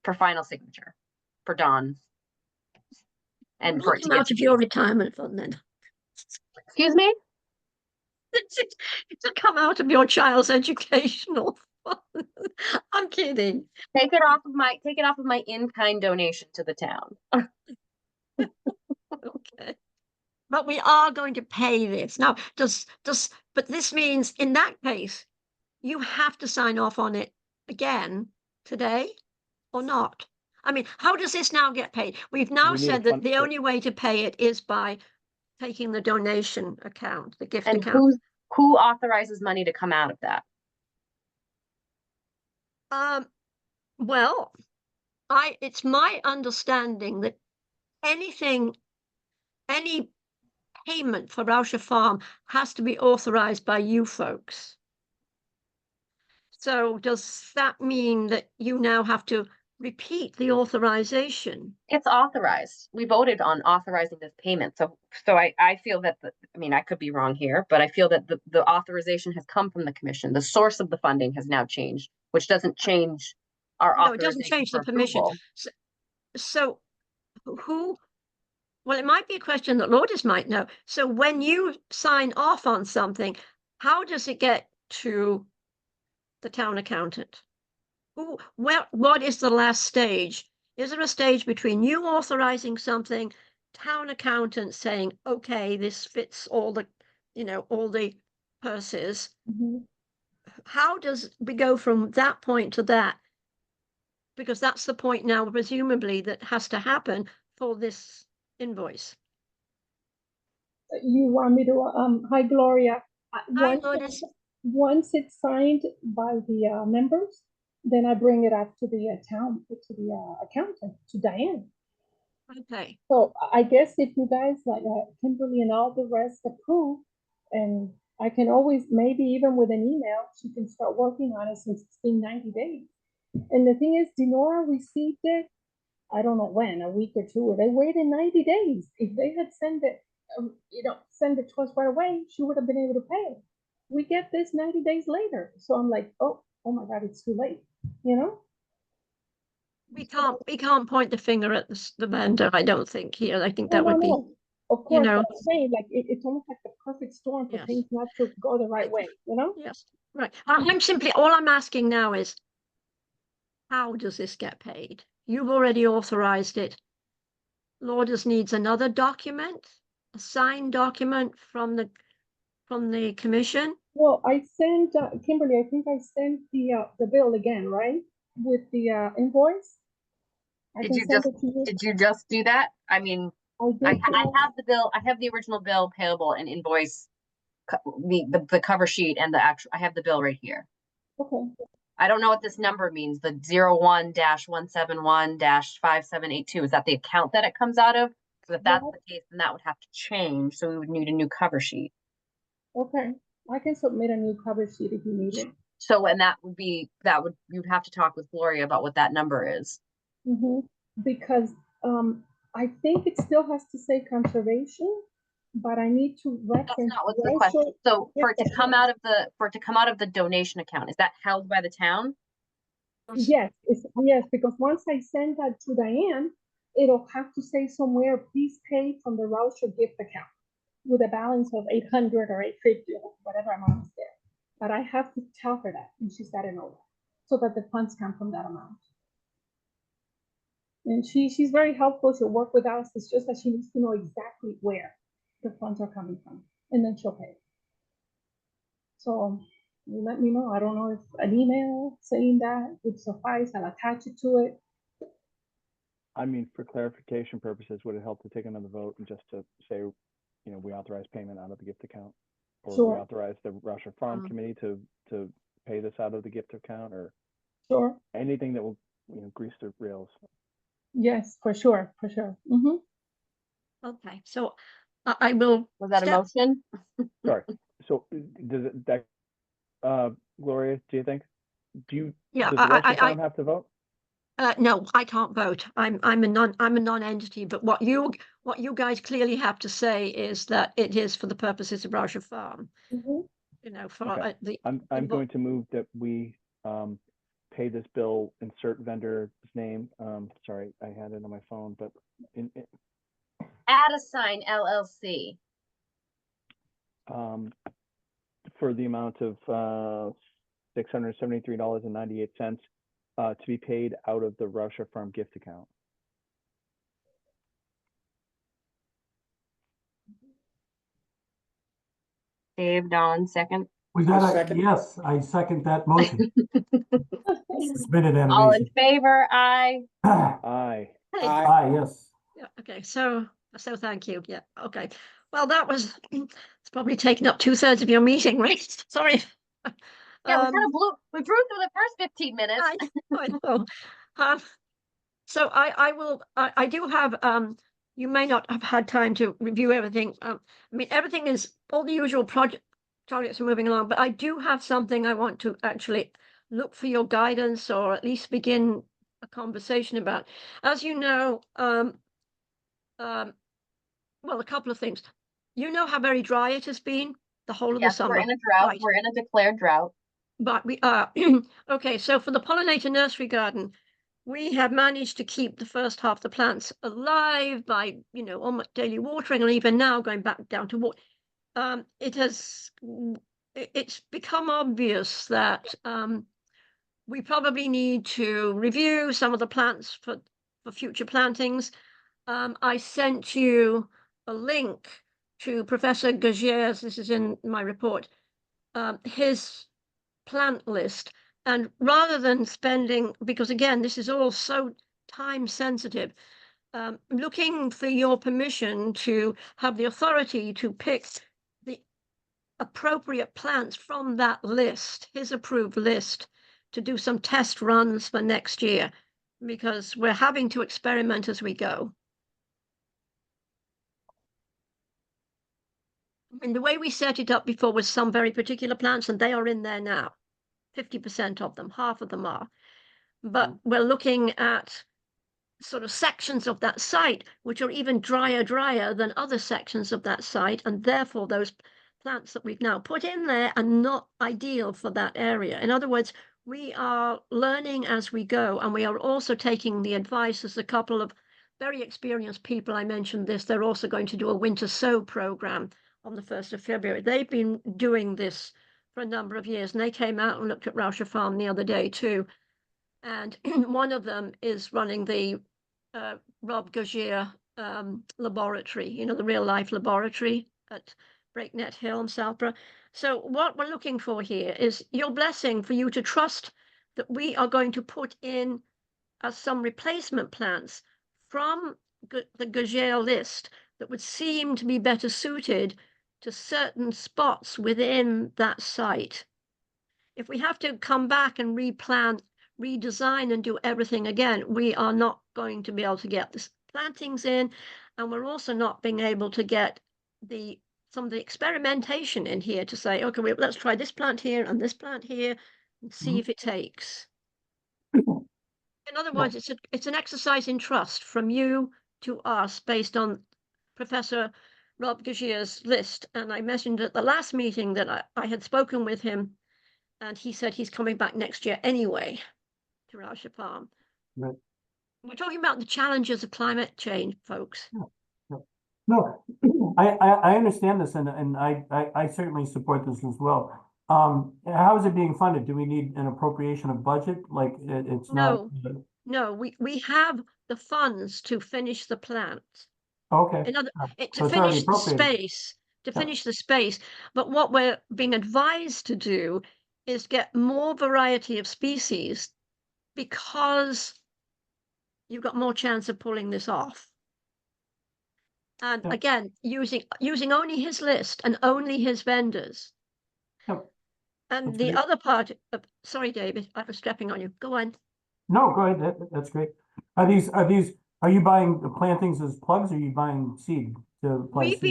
for final signature, for Dawn. And for it to come out of your retirement fund then. Excuse me? To come out of your child's educational fund. I'm kidding. Take it off of my in-kind donation to the town. Okay. But we are going to pay this. Now, but this means in that case, you have to sign off on it again today or not? I mean, how does this now get paid? We've now said that the only way to pay it is by taking the donation account, the gift account. And who authorizes money to come out of that? Well, it's my understanding that any payment for Rauscher Farm has to be authorized by you folks. So does that mean that you now have to repeat the authorization? It's authorized. We voted on authorizing this payment. So I feel that I could be wrong here, but I feel that the authorization has come from the commission. The source of the funding has now changed, which doesn't change our authorization. No, it doesn't change the permission. So well, it might be a question that Lourdes might know. So when you sign off on something, how does it get to the town accountant? What is the last stage? Is there a stage between you authorizing something, town accountant saying, okay, this fits all the, all the purses? Mm-hmm. How does we go from that point to that? Because that's the point now, presumably, that has to happen for this invoice. You want me to, hi, Gloria. Hi, Lourdes. Once it's signed by the members, then I bring it up to the accountant, to Diane. Okay. So I guess if you guys, like Kimberly and all the rest, approve, and I can always, maybe even with an email, she can start working on it since it's been 90 days. And the thing is, Denora received it, I don't know when, a week or two, or they waited 90 days. If they had sent it, send it to us right away, she would have been able to pay it. We get this 90 days later. So I'm like, oh my God, it's too late, We can't point the finger at the vendor, I don't think, here. I think that would be, of course, I'm saying, like, it's almost like the perfect storm for things not to go the right way, Yes, right. All I'm asking now is, how does this get paid? You've already authorized it. Lourdes needs another document, a signed document from the commission. Well, I sent Kimberly, I think I sent the bill again, right? With the invoice. I Did can you send just, it to you. did you just do that? I mean, I I, did, I have the bill, I have the original bill payable and invoice, the cover sheet and the actual, I have the bill right here. okay, I don't know what this number means, the 01-171-5782. Is that the account that it comes out of? Because if that's Yeah. the case, then that would have to change, so we would need a new cover sheet. okay. I can submit a new cover sheet if you need it. So, and that would be, you'd have to talk with Gloria about what that number is. Because, I think it still has to say conservation, but I need to That's reference. not what's the Rancho question. So for it to Gift come Account. out of the donation account, is that held by the town? Yes, yes, because once I send that to Diane, it'll have to say somewhere, please pay from the Rauscher gift account with a balance of 800 or 850 or whatever amount is there. But I have to tell her that, and she's got to know that, so that the funds come from that amount. And she's very helpful. She'll work with us. It's just that she needs to know exactly where the funds are coming from, and then she'll pay. So you let me know. I don't know if an email saying that would suffice. I'll attach it to it. I mean, for clarification purposes, would it help to take another vote and just to say, you know, we authorize payment out of the gift account? Or we Sure. authorize the Rauscher Farm Committee to pay this out of the gift account, or Sure. anything that will, you know, grease the rails? Yes, for sure, for sure. Okay, so I will. Was that a motion? Sorry. So does it, that, Gloria, do you think? Yeah, does the Rauscher Farm have to vote? No, I can't vote. I'm a non-entity, but what you guys clearly have to say is that it is for the purposes of Rauscher Farm. You know, for Okay. I'm going to move that we pay this bill, insert vendor's name. Sorry, I had it on my phone, but Add-a-sign LLC. For the amount of $673.98 to be paid out of the Rauscher Farm gift account. Dave, Don, second. Was I that second. yes, I second that motion. Suspended All in animation. favor, aye. Aye. Aye, yes. Yeah, okay, so thank you. Yeah, okay. Well, that was, it's probably taken up 2/3 of your meeting, right? Sorry. Yeah, we kind of we drew through the first 15 minutes. I know. So I do have, you may not have had time to review everything. I mean, everything is, all the usual projects are moving along, but I do have something I want to actually look for your guidance, or at least begin a conversation about. As you know, well, a couple of things. You know how very dry it has been the whole of the Yes, summer. we're in a drought. Right. We're in a declared drought. But we are, okay, so for the pollinator nursery garden, we have managed to keep the first half of the plants alive by, you know, almost daily watering, and even now going back down to water. It's become obvious that we probably need to review some of the plants for future plantings. I sent you a link to Professor Gagier's, this is in my report, his plant list. And rather than spending, because again, this is all so time sensitive, looking for your permission to have the authority to pick the appropriate plants from that list, his approved list, to do some test runs for next year, because we're having to experiment as we go. And the way we set it up before was some very particular plants, and they are in there now. 50% of them, half of them are. But we're looking at sort of sections of that site which are even drier than other sections of that site, and therefore those plants that we've now put in there are not ideal for that area. In other words, we are learning as we go, and we are also taking the advice as a couple of very experienced people. I mentioned this, they're also going to do a winter sow program on the 1st of February. They've been doing this for a number of years, and they came out and looked at Rauscher Farm the other day too. And one of them is running the Rob Gagier laboratory, you know, the real life laboratory at Breakneck Hill in Southborough. So what we're looking for here is your blessing for you to trust that we are going to put in as some replacement plants from the Gugere list that would seem to be better suited to certain spots within that site. If we have to come back and replant, redesign and do everything again, we are not going to be able to get the plantings in, and we're also not being able to get some of the experimentation in here to say, okay, let's try this plant here and this plant here and see if it takes. In other words, it's an exercise in trust from you to us based on Professor Rob Gugere's list. And I mentioned at the last meeting that I had spoken with him, and he said he's coming back next year anyway to Rauscher Farm. Right. We're talking about the challenges of climate change, folks. No, I understand this, and I certainly support this as well. How is it being funded? Do we need an appropriation of budget? Like it's not. No, we have the funds to finish the plant. Okay. To finish the space. But what we're being advised to do is get more variety of species, because you've got more chance of pulling this off. And again, using only his list and only his vendors. And the other part of, sorry, David, I was stepping on you. Go on. No, go ahead. That's great. Are you buying the plantings as plugs, or are you buying seed to plant?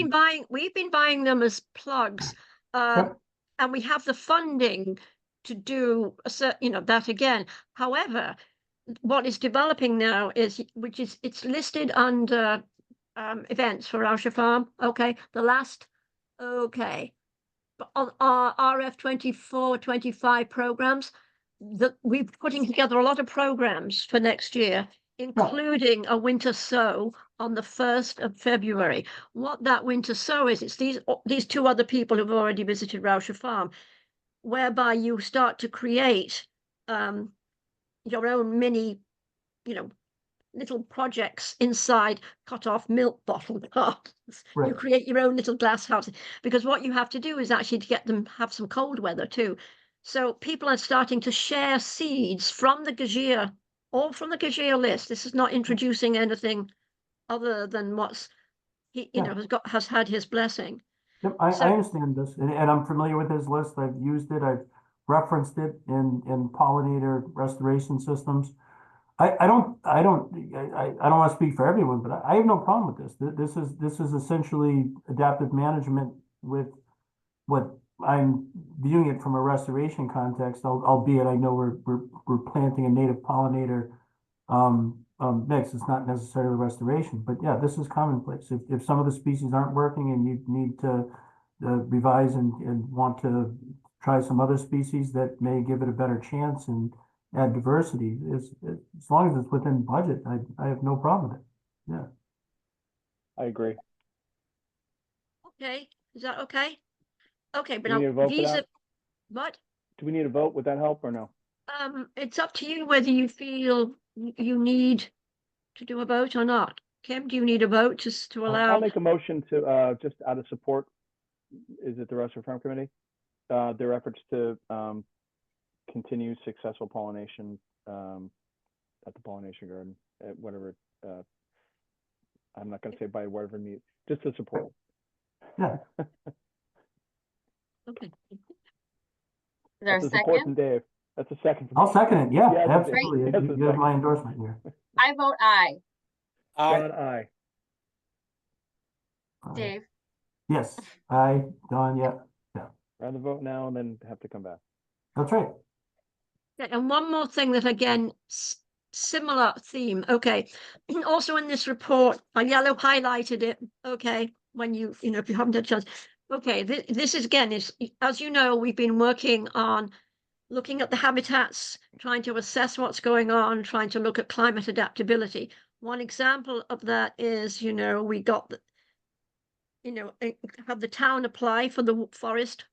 We've been buying them as plugs, and we have the funding to do that again. However, what is developing now is it's listed under events for Rauscher Farm. Okay, but on our RF 24-25 programs, we're putting together a lot of programs for next year, including a winter sow on the 1st of February. What that winter sow is, it's these two other people who've already visited Rauscher Farm, whereby you start to create your own mini, little projects inside cut-off milk bottle gardens. Right. You create your own little glass houses, because what you have to do is actually to get them have some cold weather too. So people are starting to share seeds from the Gugere, all from the Gugere list. This is not introducing anything other than what's has had his blessing. Yep, I understand this, and I'm familiar with his list. I've used it. I've referenced it in pollinator restoration systems. I don't want to speak for everyone, but I have no problem with this. This is essentially adaptive management with what I'm viewing it from a restoration context, albeit I know we're planting a native pollinator mix. It's not necessarily restoration, but yeah, this is commonplace. If some of the species aren't working and you need to revise and want to try some other species that may give it a better chance and add diversity, as long as it's within budget, I have no problem with it. Yeah. I agree. Okay, is that okay? Okay, but Do we need a vote for that? What? Do we need a vote? Would that help or no? It's up to you whether you feel you need to do a vote or not. Kim, do you need a vote just to allow? I'll make a motion to just out of support. Is it the Rauscher Farm Committee? Their efforts to continue successful pollination at the pollination garden, at whatever. I'm not going to say by whatever means, just to support. Yeah. Okay. Is there a That's a support second? from Dave. That's a second. I'll second it. Yeah, Yeah, absolutely. that's a You have my endorsement here. I vote aye. John, aye. Dave? Yes, aye, Don, yeah. Rather vote now and then have to come back. That's right. And one more thing that, again, similar theme. Okay. Also in this report, I yellow highlighted it. Okay. When if you haven't had a chance. Okay. This is, again, as you know, we've been working on looking at the habitats, trying to assess what's going on, trying to look at climate adaptability. One example of that is, we got have the town apply for the forest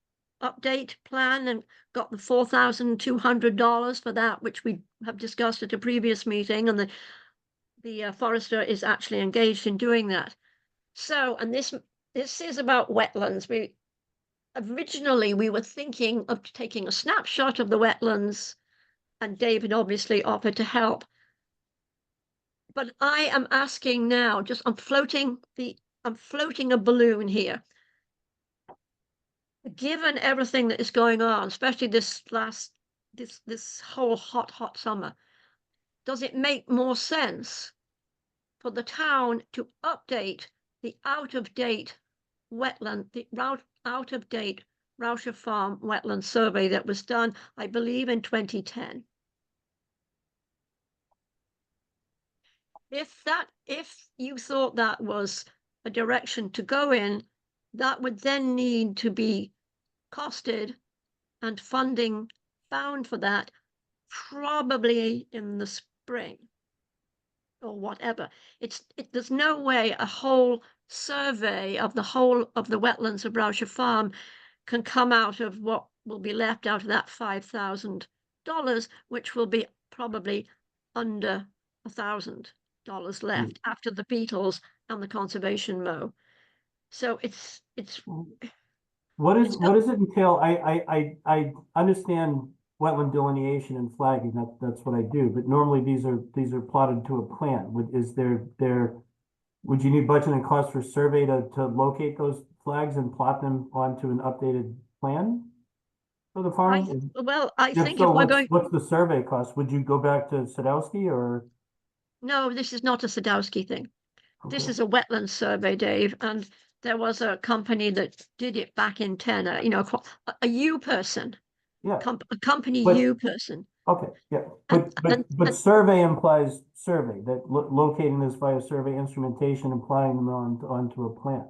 update plan and got the $4,200 for that, which we have discussed at a previous meeting, and the forester is actually engaged in doing that. So, and this is about wetlands. Originally we were thinking of taking a snapshot of the wetlands, and David obviously offered to help. but I am asking now, I'm floating a balloon here. Given everything that is going on, especially this whole hot summer, does it make more sense for the town to update the out-of-date out-of-date Rauscher Farm wetland survey that was done, I believe, in 2010? If you thought that was a direction to go in, that would then need to be costed and funding found for that probably in the spring or whatever. There's no way a whole survey of the whole of the wetlands of Rauscher Farm can come out of what will be left out of that $5,000, which will be probably under $1,000 left after the beetles and the conservation mow. So it's What does it entail? I understand wetland delineation and flagging, that's what I do, but normally these are plotted to a plan. Would you need budget and cost for survey to locate those flags and plot them onto an updated plan for the farm? I think So if we're going, what's the survey cost? Would you go back to Sadowski or? no, this is not a Sadowski thing. This Okay. is a wetland survey, Dave, and there was a company that did it back in 10, a U person. Yeah. A company But- U person. Okay, yeah, And- but survey implies survey, that locating this via survey instrumentation, applying them onto a plan.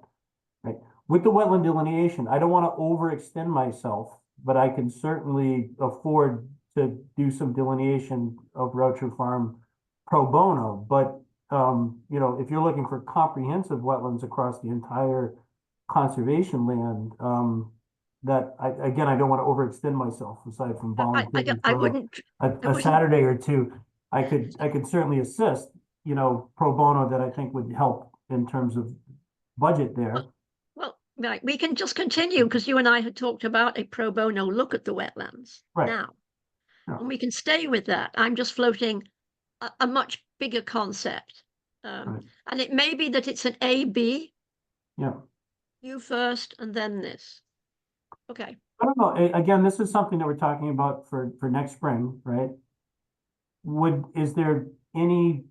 Right, with the wetland delineation, I don't want to overextend myself, but I can certainly afford to do some delineation of Rauscher Farm pro bono, but if you're looking for comprehensive wetlands across the entire conservation land, that I don't want to overextend myself aside from volunteering I for wouldn't. a Saturday or two. I could certainly assist, pro bono, that I think would help in terms of budget there. Well, right, we can just continue because you and I had talked about a pro bono look at the wetlands Right. now. Yeah. And we can stay with that. I'm just floating a much bigger concept. Right. And it may be that it's an A-B, Yeah. you first and then this. Okay. I don't know. Again, this is something that we're talking about for next spring, right? Is there any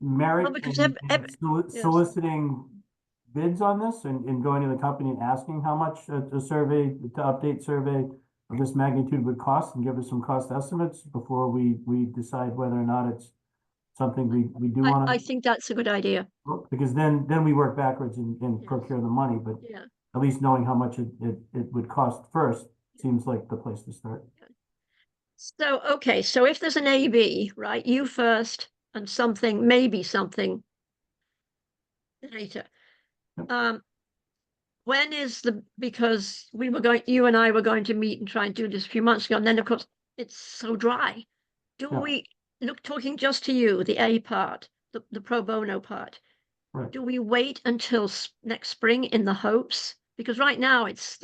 merit Well, because in yes. soliciting bids on this and going to the company and asking how much a survey, to update survey of this magnitude would cost, and give us some cost estimates before we decide whether or not it's something we do want to? I think that's a good idea. Because then we work backwards and Yes. procure the money, but Yeah. at least knowing how much it would cost first seems like the place to start. So, okay, so if there's an A-B, right, you first and maybe something later. Yep. When is because you and I were going to meet and try and do this a few months ago, and then of course it's so dry. Do Yeah. we, talking just to you, the A part, the pro bono part, Right. do we wait until next spring in the hopes? Because right now it's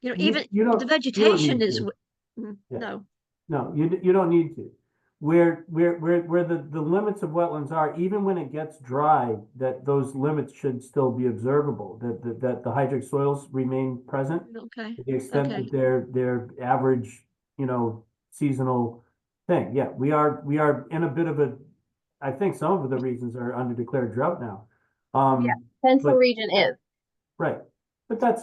even the vegetation need is, to. Yeah. no. No, you don't need to. Where the limits of wetlands are, even when it gets dry, that those limits should still be observable, that the hydric soils remain present Okay, to the extent okay. that they're average, seasonal thing. Yeah, we are in a bit of I think some of the regions are under declared drought now. Yeah, Central but- region is. Right, but that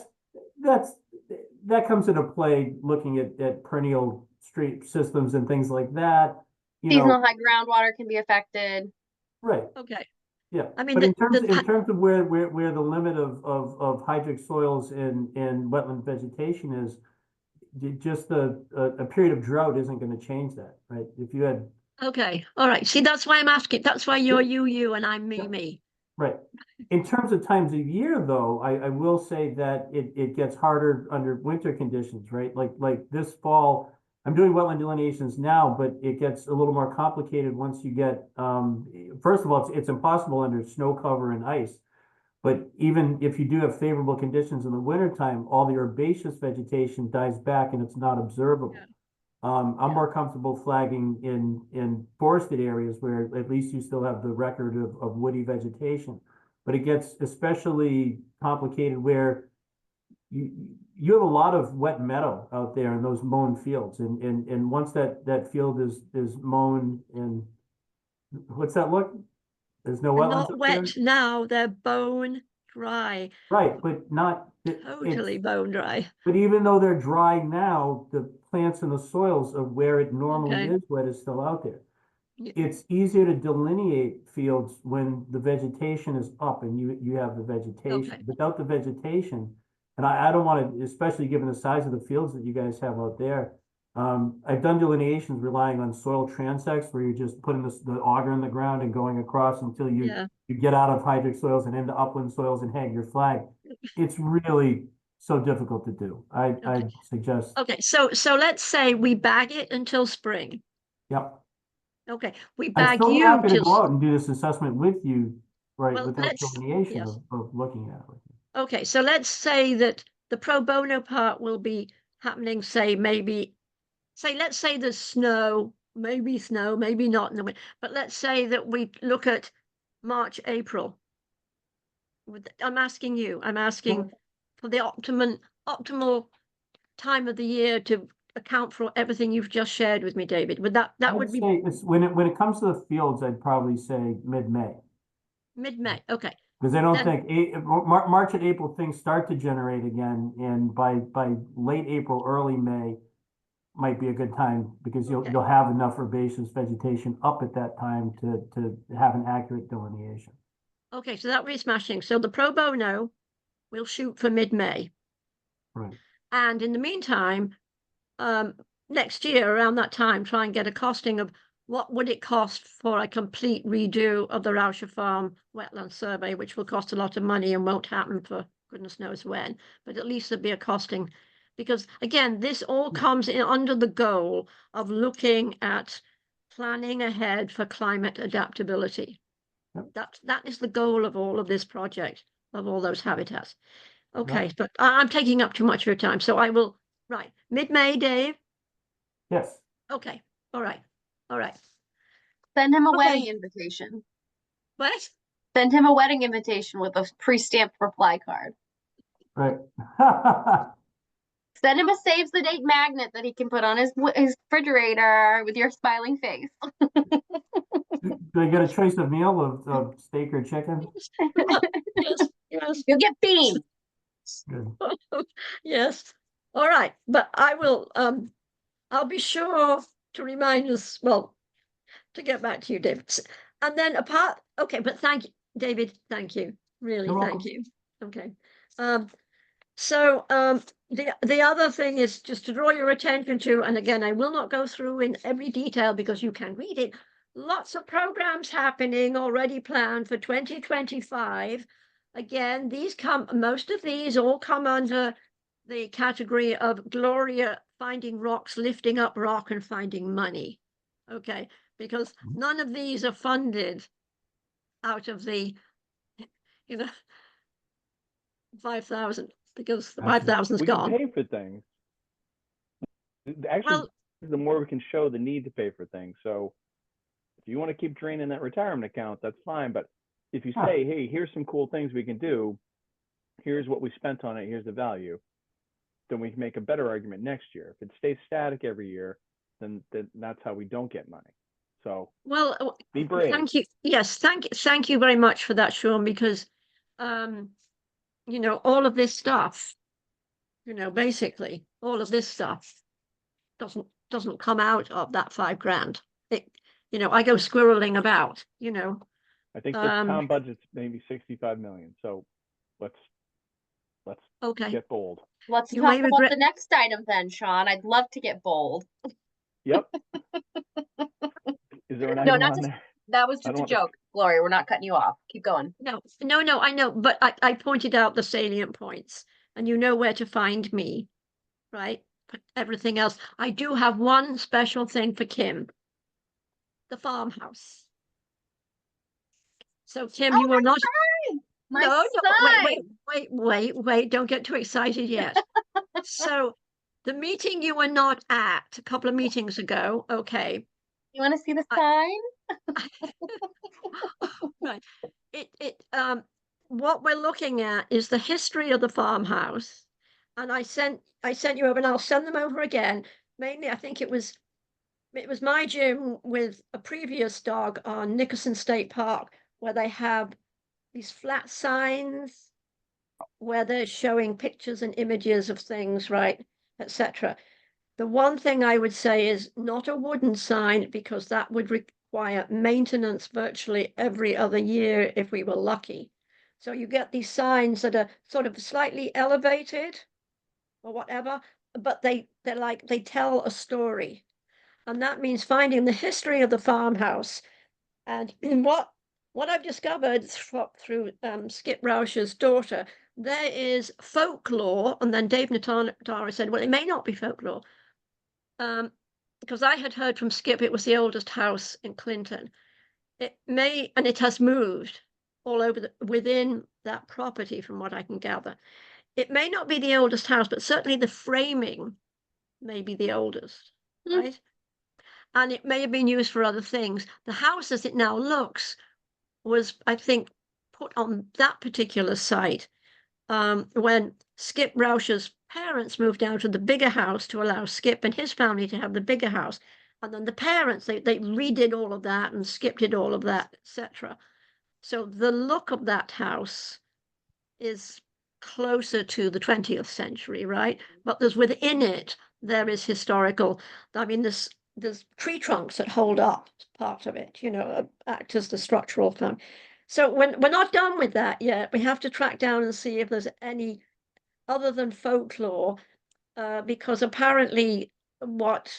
comes into play looking at perennial street systems and things like that. Seasonal high groundwater can be affected. Right, Okay. yeah. I mean, But the- in terms of where the limit of hydric soils and wetland vegetation is, just a period of drought isn't going to change that, right? If you had, Okay, all right. See, that's why I'm asking. That's why you're you and I'm Yep. me. right. In terms of times of year, though, I will say that it gets harder under winter conditions, right? Like this fall, I'm doing wetland delineations now, but it gets a little more complicated once you get, first of all, it's impossible under snow cover and ice. But even if you do have favorable conditions in the wintertime, all the herbaceous vegetation dies back and it's not observable. Yeah. I'm more comfortable flagging in forested areas where at least you still have the record of woody vegetation. But it gets especially complicated where you have a lot of wet meadow out there in those mown fields, and once that field is mown, and what's that look? There's no They're wetlands not up there? wet now, they're bone dry, Right, but not, totally bone dry. but even though they're dry now, the plants and the soils of where it normally Okay. is wet is still out there. Yeah. It's easier to delineate fields when the vegetation is up and you have the vegetation. Okay. Without the vegetation, and I don't want to, especially given the size of the fields that you guys have out there. I've done delineations relying on soil transects where you're just putting the auger in the ground and going across until Yeah. you get out of hydric soils and into upland soils and hang your flag. It's really so difficult to do. I suggest, Okay, so let's say we bag it until spring. yep. Okay, we I'm bag still you happy to till, go out and do this assessment with you, right, Well, with that let's- delineation yes. of looking at it. okay, so let's say that the pro bono part will be happening, say, let's say there's snow, maybe not in the winter, but let's say that we look at March, April. I'm asking for the optimal time of the year to account for everything you've just shared with me, David. Would that I would be say it's when it comes to the fields, I'd probably say mid-May. mid-May? Okay, Because I don't Then- think March and April things start to generate again, and by late April, early May might be a good time because Okay. you'll have enough herbaceous vegetation up at that time to have an accurate delineation. okay, so that we're smashing. So the pro bono, we'll shoot for mid-May. Right. And in the meantime, next year around that time, try and get a costing of what would it cost for a complete redo of the Rauscher Farm wetland survey, which will cost a lot of money and won't happen for goodness knows when, but at least there'll be a costing. Because again, this all comes in under the goal of looking at planning ahead for climate adaptability. Yep. That is the goal of all of this project, of all those habitats. Okay, but I'm taking up too much of your time, so I will, right, mid-May, Dave? Yes. Okay, all right. Send him a wedding Okay. invitation. What? Send him a wedding invitation with a pre-stamped reply card. Right. Send him a saves the date magnet that he can put on his refrigerator with your smiling face. Do I get a choice of meal of steak or chicken? Yes. You'll get beans. Good. Yes. All right, but I will, I'll be sure to remind us, well, to get back to you, David. And then okay, but thank you, David, thank you, really, You're thank welcome. you. Okay. So the other thing is just to draw your attention to, and again, I will not go through in every detail because you can read it. Lots of programs happening already planned for 2025. Again, most of these all come under the category of Gloria finding rocks, lifting up rock and finding money. Okay, because none of these are funded out of the, 5,000, because the 5,000 is We gone. can pay for things. Actually, Well- the more we can show the need to pay for things. So if you want to keep draining that retirement account, that's fine. But if you say, hey, here's some cool things we can do, here's what we spent on it, here's the value, then we can make a better argument next year. If it stays static every year, then that's how we don't get money. So Well, be brave. thank you. Yes, thank you very much for that, Sean, because all of this stuff, basically all of this stuff doesn't come out of that $5,000. I go squirreling about, I think the town budget's maybe 65 million. So let's Okay. get bold. Let's You talk may about regret- the next item then, Sean. I'd love to get bold. Yep. Is there an No, item not on to, there? that was I just don't a want to- joke. Gloria, we're not cutting you off. Keep going. No, I know, but I pointed out the salient points and you know where to find me, right? But everything else, I do have one special thing for Kim. The farmhouse. So Kim, you will not. My son. Wait, don't get too excited yet. So the meeting you were not at a couple of meetings ago, okay. You want to see the sign? Right. What we're looking at is the history of the farmhouse. And I sent you over, and I'll send them over again. Mainly, I think it was my gym with a previous dog on Nickerson State Park, where they have these flat signs where they're showing pictures and images of things, right, etc. The one thing I would say is not a wooden sign, because that would require maintenance virtually every other year if we were lucky. So you get these signs that are sort of slightly elevated or whatever, but they tell a story. And that means finding the history of the farmhouse. And in what I've discovered through Skip Rausch's daughter, there is folklore. And then Dave Natara said, well, it may not be folklore. Because I had heard from Skip, it was the oldest house in Clinton. It may, and it has moved all over within that property, from what I can gather. It may not be the oldest house, but certainly the framing may be the oldest, right? And it may have been used for other things. The house, as it now looks, was, I think, put on that particular site when Skip Rausch's parents moved out of the bigger house to allow Skip and his family to have the bigger house. And then the parents, they redid all of that, and Skip did all of that, etc. So the look of that house is closer to the 20th century, right? But there's within it, there is historical, I mean, there's tree trunks that hold up part of it, act as the structural foundation. So we're not done with that yet. We have to track down and see if there's any other than folklore, because apparently what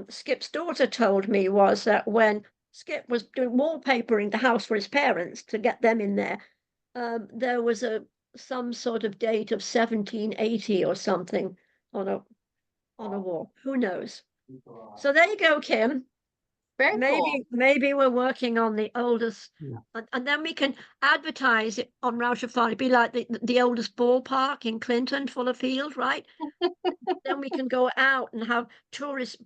Skip's daughter told me was that when Skip was doing wallpapering the house for his parents to get them in there, there was some sort of date of 1780 or something on a wall. Who knows? So there you go, Kim. Very cool. Maybe we're working on the oldest, Yeah. and then we can advertise it on Rauscher Farm. It'd be like the oldest ballpark in Clinton, Fuller Field, right? Then we can go out and have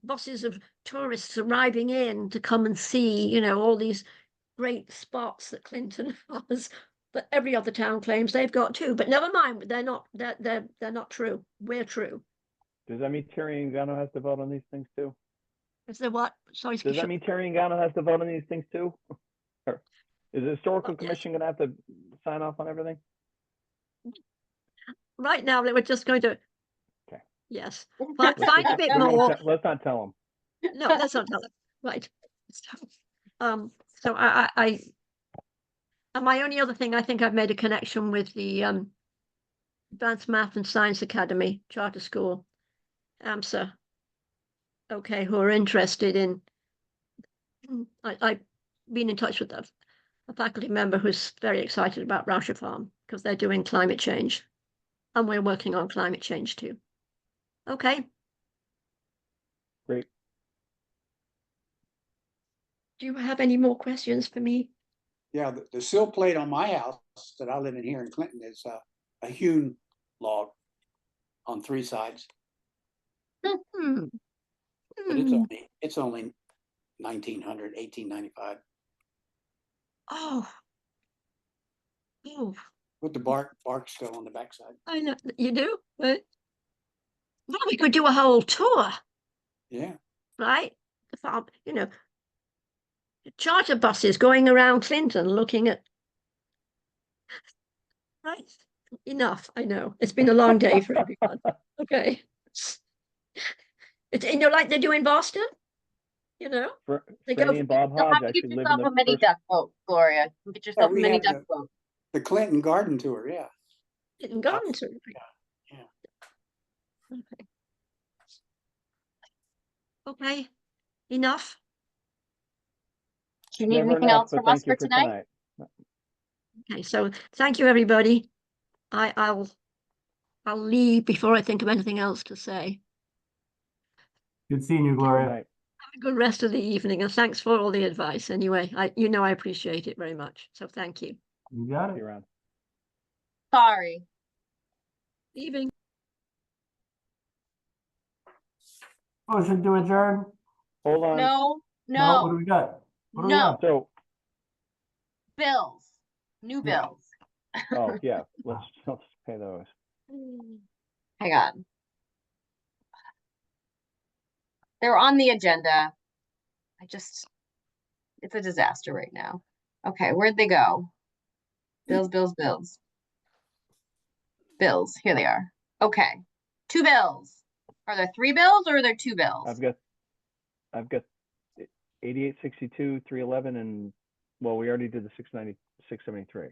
buses of tourists arriving in to come and see, all these great spots that Clinton has, that every other town claims they've got too. But never mind, they're not true. We're true. Does that mean Terry Ingano has to vote on these things too? Is there what? Sorry, Does that mean Terry Ingano has to vote on these things too? Or is the historical commission gonna have to sign off on everything? Right now, we're just going to. Okay. Yes. Find a bit more. Let's not tell them. No, that's not tell them. Right. So I and my only other thing, I think I've made a connection with the Advanced Math and Science Academy Charter School, AMSA. Okay, who are interested in. I've been in touch with a faculty member who's very excited about Rauscher Farm because they're doing climate change, and we're working on climate change too. Okay. Great. Do you have any more questions for me? Yeah, the sill plate on my house that I live in here in Clinton is a hewn log on 3 sides. Hmm. But it's only 1900, 1895. Oh. With the bark still on the backside. I know you do, but well, we could do a whole tour. Yeah. Right? The farm, charter buses going around Clinton looking at. Right. Enough. I know. It's been a long day for everyone. Okay. It's like they do in Boston. They Franny and Bob You'll Hodge have to actually get live in yourself the a mini first. duck boat, Gloria. You Get yourself a we mini have duck boat. The Clinton Garden Tour, yeah. In garden tour. Yeah. Okay. Okay. Enough. Do you need Never anything enough, else but from us thank you for tonight? Okay, so thank you, everybody. I'll leave before I think of anything else to say. Good seeing you, Gloria. Right. Have a good rest of the evening, and thanks for all the advice. Anyway, I appreciate it very much. So thank you. You got See it. you around. Sorry. Evening. Motion to adjourn? Hold on. No, No, what do no, we got? What do we no, got? So, bills, new Yeah. bills. oh, yeah, let's pay those. Hang on. They're on the agenda. It's a disaster right now. Okay, where'd they go? Bills, bills, bills. Bills, here they are. Okay, 2 bills. Are there 3 bills or are there 2 bills? I've got 8862, 311, and, well, we already did the 690, 673.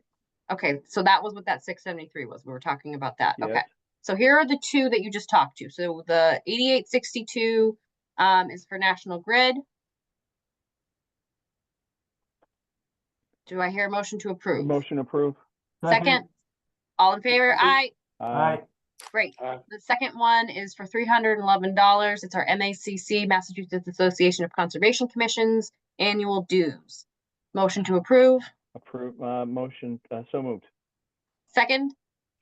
Okay, so that was what that 673 was. We were talking about that. Okay. Yes. So here are the 2 that you just talked to. So the 8862 is for National Grid. Do I hear a motion to approve? Motion approved. Second, all in favor? Aye. Aye. Great. The second one is for $311. It's our MACC, Massachusetts Association of Conservation Commissions, annual dues. Motion to approve. Approve, motion, so moved. Second,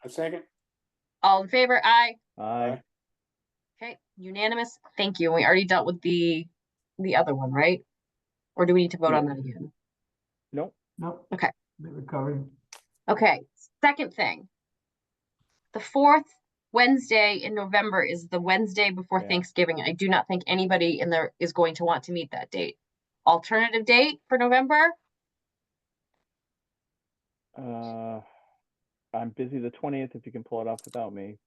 A second? all in favor? Aye. Aye. Okay, unanimous. Thank you. We already dealt with the other one, right? Or do we need to vote on that again? Nope. Nope. Okay. They recovered. Okay, second thing. The 4th Wednesday in November is the Wednesday before Yeah. Thanksgiving. I do not think anybody in there is going to want to meet that date. Alternative date for November? I'm busy the 20th if you can pull it off without me.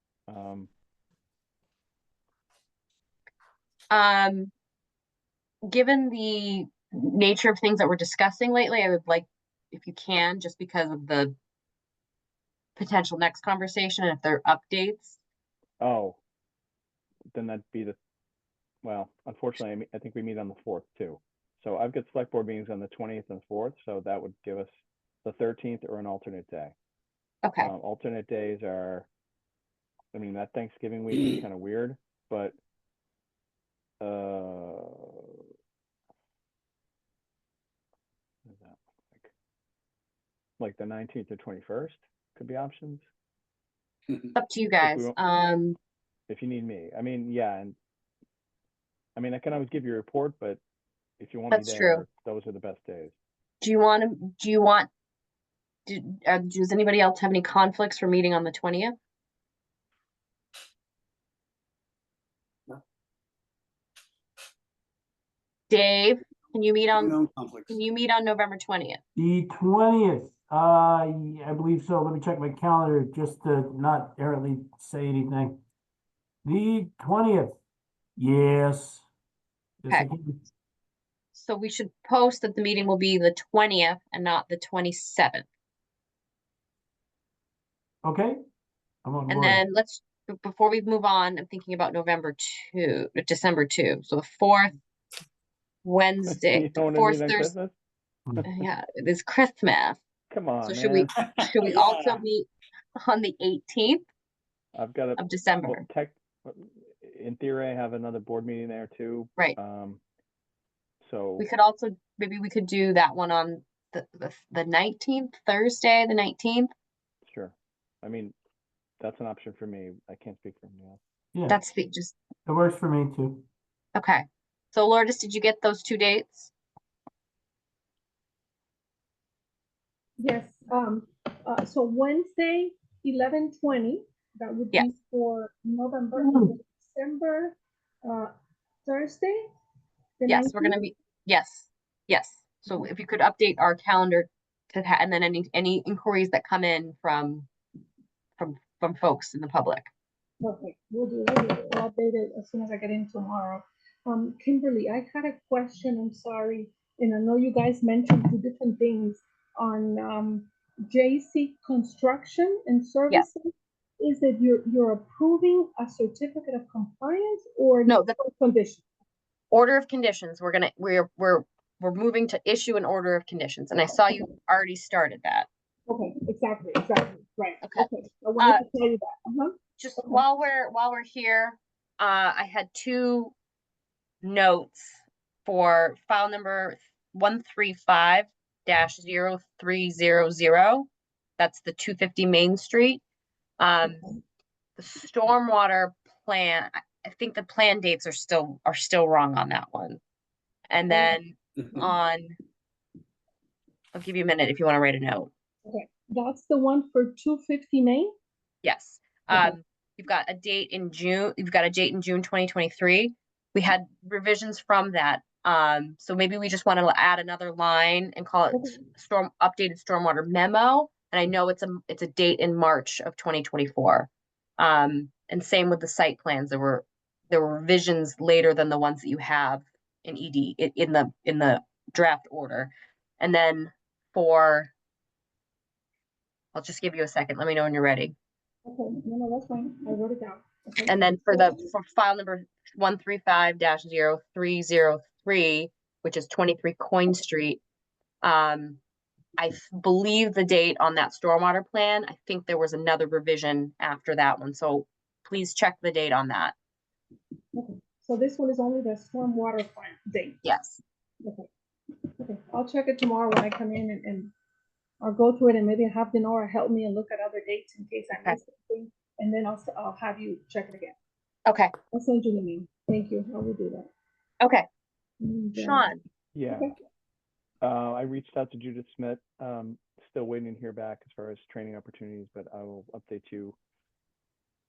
Given the nature of things that we're discussing lately, I would like, if you can, just because of the potential next conversation, if there are updates. Oh, then that'd be well, unfortunately, I think we meet on the 4th too. So I've got select board meetings on the 20th and 4th, so that would give us the 13th or an alternate day. Okay, Alternate days are, I mean, that Thanksgiving week is kind of weird, but what does that look like the 19th or 21st could be options up to you guys. if you need me. I mean, yeah, and I mean, I can always give you a report, but if you want me That's there, true. those are the best days. Does anybody else have any conflicts for meeting on the 20th? No. Dave, can you meet on No conflicts. November 20th? The 20th, I believe so. Let me check my calendar just to not errantly say anything. The 20th, yes. Yes, I Okay. can. So we should post that the meeting will be the 20th and not the 27th. Okay. I'm on And board. then before we move on, I'm thinking about December 2. So the 4th Wednesday, You don't want to 4th meet on Thursday. Christmas? Yeah, it is Christmas. Come on, So man. should we also meet on the 18th I've got of December? In theory, I have another board meeting there too. Right. So We could also, maybe we could do that one on the 19th, Thursday, the 19th. sure. I mean, that's an option for me. I can't speak for anyone else. Yeah, That's it works for me too. okay. So Lourdes, did you get those 2 dates? Yes, so Wednesday, 11/20, that would Yes. be for November, and December, Thursday? the Yes, we're gonna 19th? be, yes. So if you could update our calendar and then any inquiries that come in from folks in the public. Perfect, we'll do it, I'll update it as soon as I get in tomorrow. Kimberly, I had a question, I'm sorry, and I know you guys mentioned 2 different things on, JC Construction and Services. Is it you're approving a certificate of compliance or? No, the condition? order of conditions, we're moving to issue an order of conditions, and I saw you already started that. Okay, exactly, right, Okay. I wanted to tell you that, Just Okay. while we're here, I had 2 notes for file number 135-0300. That's the 250 Main Street. The stormwater plan, I think the plan dates are still wrong on that one. And then on, I'll give you a minute if you want to write a note. Okay, that's the one for 250 Main? Yes. Okay. You've got a date in June, you've got a date in June 2023. We had revisions from that. So maybe we just want to add another line and call it Okay. updated stormwater memo. And I know it's a date in March of 2024. And same with the site plans. There were revisions later than the ones that you have in ED in the draft order. And then I'll just give you a second. Let me know when you're ready. Okay, no, that's fine. I wrote it down. Okay. And then for file number 135-0303, which is 23 Coin Street, I believe the date on that stormwater plan, I think there was another revision after that one. So please check the date on that. Okay, so this one is only the stormwater plan date? Yes. Okay, okay, I'll check it tomorrow when I come in and I'll go through it and maybe have Denora help me and look at other dates in case I missed anything. And then I'll have you check it again. Okay. I'll send you an email. Thank you. I will do that. Okay. And, Sean. Yeah. Okay. I reached out to Judith Smith. Still waiting to hear back as far as training opportunities, but I will update you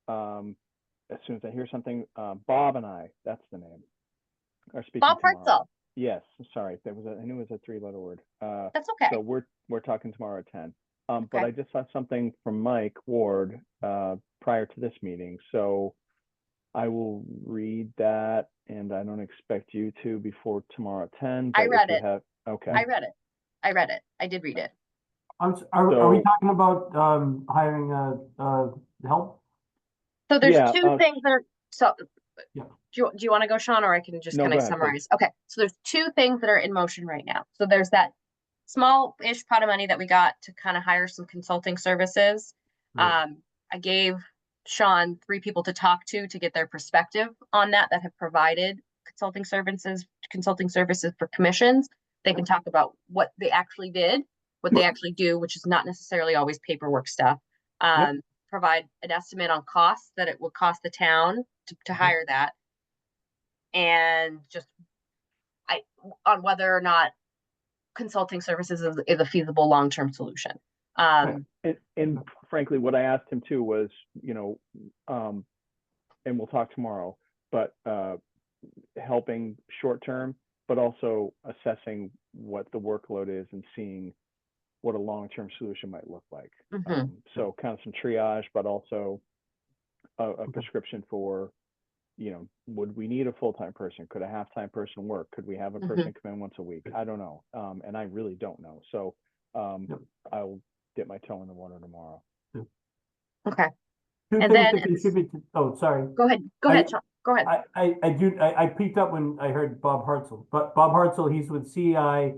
as soon as I hear something. Bob and I, that's the name, are speaking Bob tomorrow. Hartzell. Yes, sorry, I knew it was a 3-letter word. That's okay. So we're talking tomorrow at 10. But Okay. I just saw something from Mike Ward prior to this meeting, so I will read that, and I don't expect you to before tomorrow at 10. I but if read you it. have- Okay. I read it. I did read it. Are we talking about hiring help? So there's Yeah, two things that are, so Yeah. do you want to go, Sean, or I can just No, kind go of ahead, please. summarize? Okay, so there's two things that are in motion right now. So there's that small-ish pot of money that we got to kind of hire some consulting services. Right. I gave Sean 3 people to talk to get their perspective on that have provided consulting services for commissions. They can talk about what they actually did, what they actually do, which is not necessarily always paperwork stuff. Provide an estimate on costs that it would cost the town to hire that. And just on whether or not consulting services is a feasible long-term solution. And frankly, what I asked him too was, and we'll talk tomorrow, but helping short term, but also assessing what the workload is and seeing what a long-term solution might look like. So kind of some triage, but also a prescription for, would we need a full-time person? Could a half-time person work? Could we have a person come in once a week? I don't know. And I really don't know. So I'll dip my toe in the water tomorrow. Okay. Two And things then- to contribute to, oh, sorry. Go ahead, Sean. Go ahead. I peeked up when I heard Bob Hartzell, but Bob Hartzell, he's with CEI.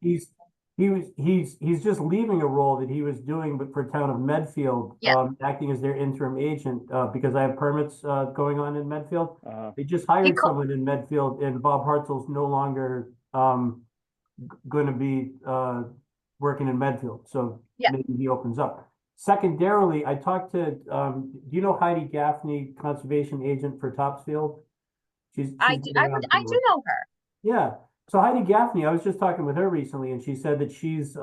He's just leaving a role that he was doing, but for town of Medfield, acting as their interim agent, because I have permits going on in Medfield. They just hired someone in Medfield, and Bob Hartzell's no longer going to be working in Medfield, so maybe he opens up. Secondarily, I talked to, do you know Heidi Gaffney, conservation agent for Topsfield? I do know her. Yeah. So Heidi Gaffney, I was just talking with her recently, and she said that she's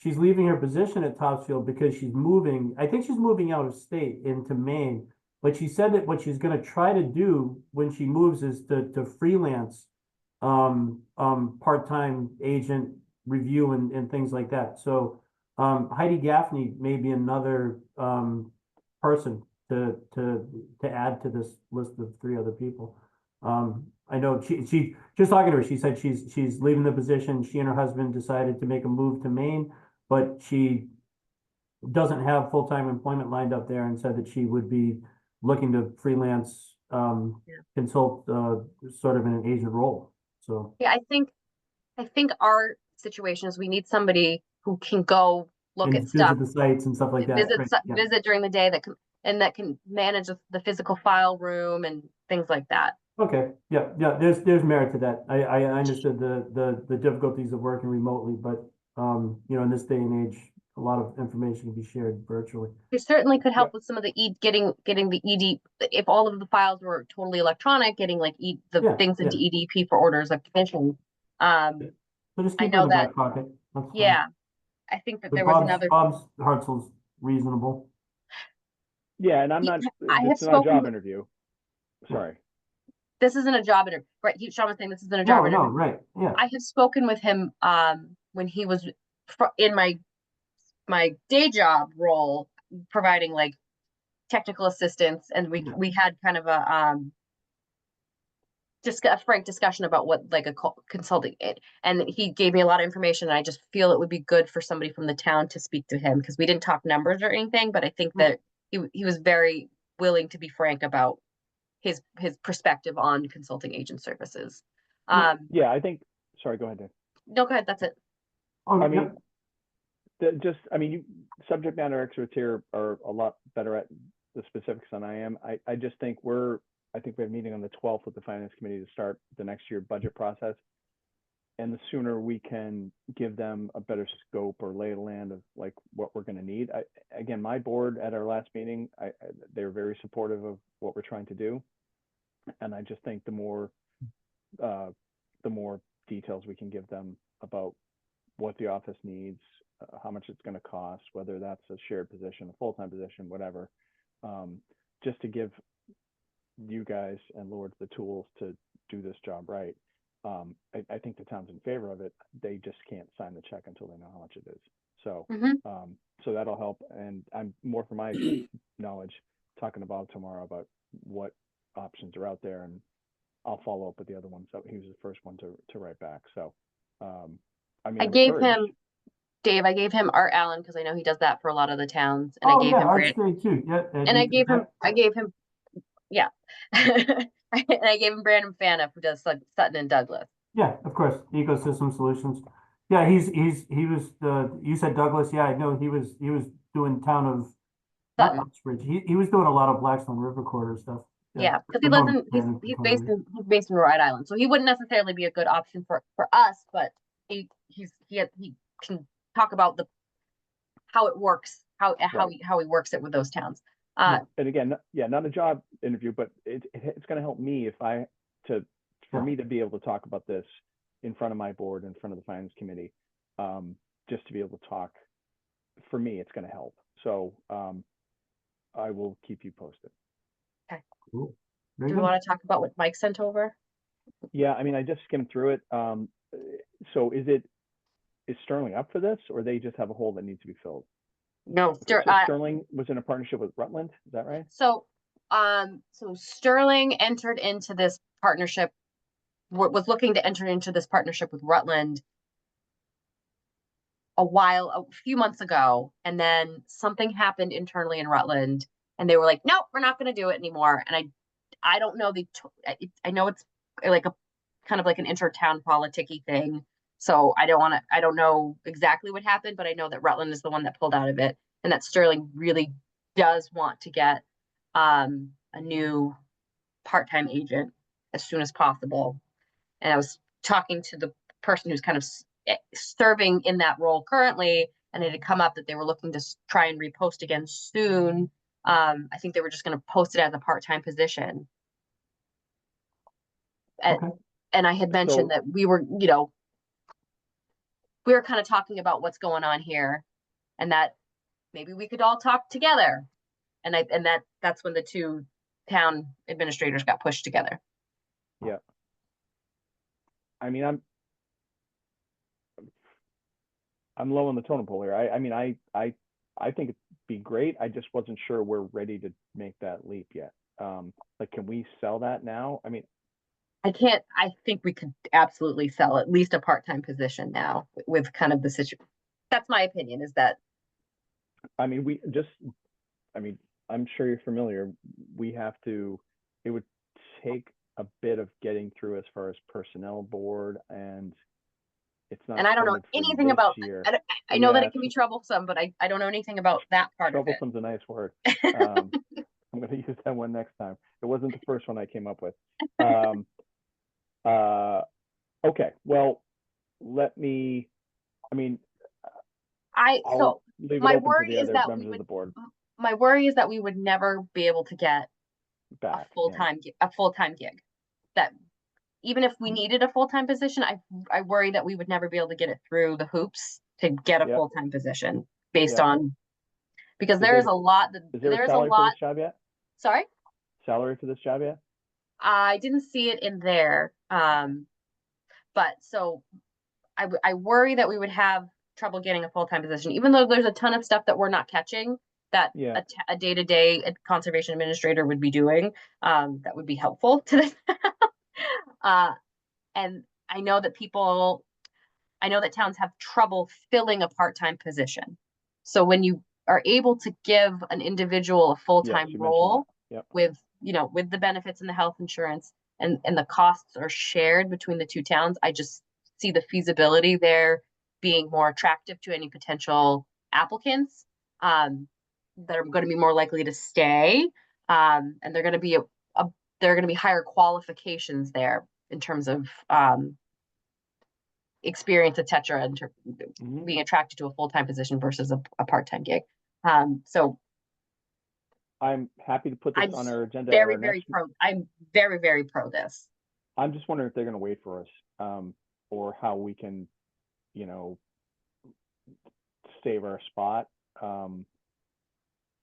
leaving her position at Topsfield because she's moving. I think she's moving out of state into Maine. But she said that what she's going to try to do when she moves is to freelance part-time agent review and things like that. So Heidi Gaffney may be another person to add to this list of 3 other people. I know she just talking to her, she said she's leaving the position. She and her husband decided to make a move to Maine, but she doesn't have full-time employment lined up there, and said that she would be looking to freelance consult sort of in an agent role. So yeah, I think our situation is we need somebody who can go look at stuff, visit the sites and stuff like that. Visit during the day that can manage the physical file room and things like that. Okay, yeah, there's merit to that. I understood the difficulties of working remotely, but in this day and age, a lot of information can be shared virtually. It certainly could help with some of the getting the ED, if all of the files were totally electronic, getting like the Yeah, things into EDP for orders of commission. So just I keep it know in the that, back pocket. That's fine. yeah, I think that But there was Bob's, another, Bob's Hartsel's reasonable. Yeah, and I'm not, I have it's not a spoken job with- interview. Sorry. this isn't a job interview, right? Sean was saying this isn't a No, job no, interview. right, yeah. I have spoken with him, when he was in my day job role, providing like technical assistance, and we had kind of a, just a frank discussion about what like a consulting it, and he gave me a lot of information, and I just feel it would be good for somebody from the town to speak to him, because we didn't talk numbers or anything, but I think that he was very willing to be frank about his perspective on consulting agent services. Yeah, I think, sorry, go ahead, Dave. No, go ahead, that's it. Oh, I yeah. mean, you subject matter experts here are a lot better at the specifics than I am. I just think I think we have a meeting on the 12th with the finance committee to start the next year budget process. And the sooner we can give them a better scope or lay of the land of like what we're going to need. Again, my board at our last meeting, they're very supportive of what we're trying to do. And I just think the more details we can give them about what the office needs, how much it's going to cost, whether that's a shared position, a full-time position, whatever, just to give you guys and Lord the tools to do this job right. I think the town's in favor of it. They just can't sign the check until they know how much it is. So, so that'll help. And I'm more from my knowledge talking about tomorrow about what options are out there, and I'll follow up with the other ones. So he was the first one to write back. So, I mean, I gave him, Dave, I gave him Art Allen, because I know he does that for a lot of the towns, and I gave him Art's great too. Yeah, and I gave him, yeah. And I gave him Brandon Faniff, who does Sutton and Douglas. Yeah, of course, Ecosystem Solutions. Yeah, he was you said Douglas. Yeah, I know he was doing town of not Uxbridge. He was doing a lot of Blackstone River Corridor stuff. Yeah, because he lives in he's based in Rhode Island, so he wouldn't necessarily be a good option for us, but he can talk about how it works, how he works it with those towns. And again, yeah, not a job interview, but it's going to help me for me to be able to talk about this in front of my board, in front of the finance committee, just to be able to talk. For me, it's going to help. So I will keep you posted. Okay. Cool. Do we want to talk about what Mike sent over? Yeah, I mean, I just skimmed through it. So is Sterling up for this, or they just have a hole that needs to be filled? No, Sterling was in a partnership with Rutland. Is that right? So, so Sterling entered into this partnership, was looking to enter into this partnership with Rutland a few months ago, and then something happened internally in Rutland, and they were like, "Nope, we're not going to do it anymore." And I don't know I know it's like a kind of like an inter-town politic-y thing. So I don't know exactly what happened, but I know that Rutland is the one that pulled out of it, and that Sterling really does want to get a new part-time agent as soon as possible. And I was talking to the person who's kind of serving in that role currently, and it had come up that they were looking to try and repost again soon. I think they were just going to post it as a part-time position. And I had mentioned that we were kind of talking about what's going on here, and that maybe we could all talk together. And that's when the two town administrators got pushed together. Yeah. I mean, I'm low on the totem pole here. I mean, I think it'd be great. I just wasn't sure we're ready to make that leap yet. Like, can we sell that now? I mean, I think we could absolutely sell at least a part-time position now with kind of the situation. That's my opinion, is that. I mean, I'm sure you're familiar. It would take a bit of getting through as far as personnel board, and it's not. And I don't know anything about, I know that it can be troublesome, but I don't know anything about that part of it. Troublesome's a nice word. I'm going to use that one next time. It wasn't the first one I came up with. Okay, well, so leave it My open to worry the is other that we members of would, the board my worry is that we would never be able to get a back. in. full-time gig. That even if we needed a full-time position, I worry that we would never be able to get it through the hoops to get a Yep. full-time position based Yep. on, because Did there is they- a lot that, Is there a there's a salary for lot, this job yet? sorry? Salary for this job yet? I didn't see it in there. But so I worry that we would have trouble getting a full-time position, even though there's a ton of stuff that we're not catching that Yeah. a day-to-day conservation administrator would be doing, that would be helpful to this. And I know that towns have trouble filling a part-time position. So when you are able to give an individual a Yes, full-time you mentioned role that. Yep. with, with the benefits and the health insurance and the costs are shared between the two towns, I just see the feasibility there being more attractive to any potential applicants, that are going to be more likely to stay. And they're going to be there are going to be higher qualifications there in terms of, experience, et cetera, and Mhm. being attracted to a full-time position versus a part-time gig. So I'm happy to put this I'm on our agenda. at our next I'm very, very pro this. I'm just wondering if they're going to wait for us, or how we can, save our spot.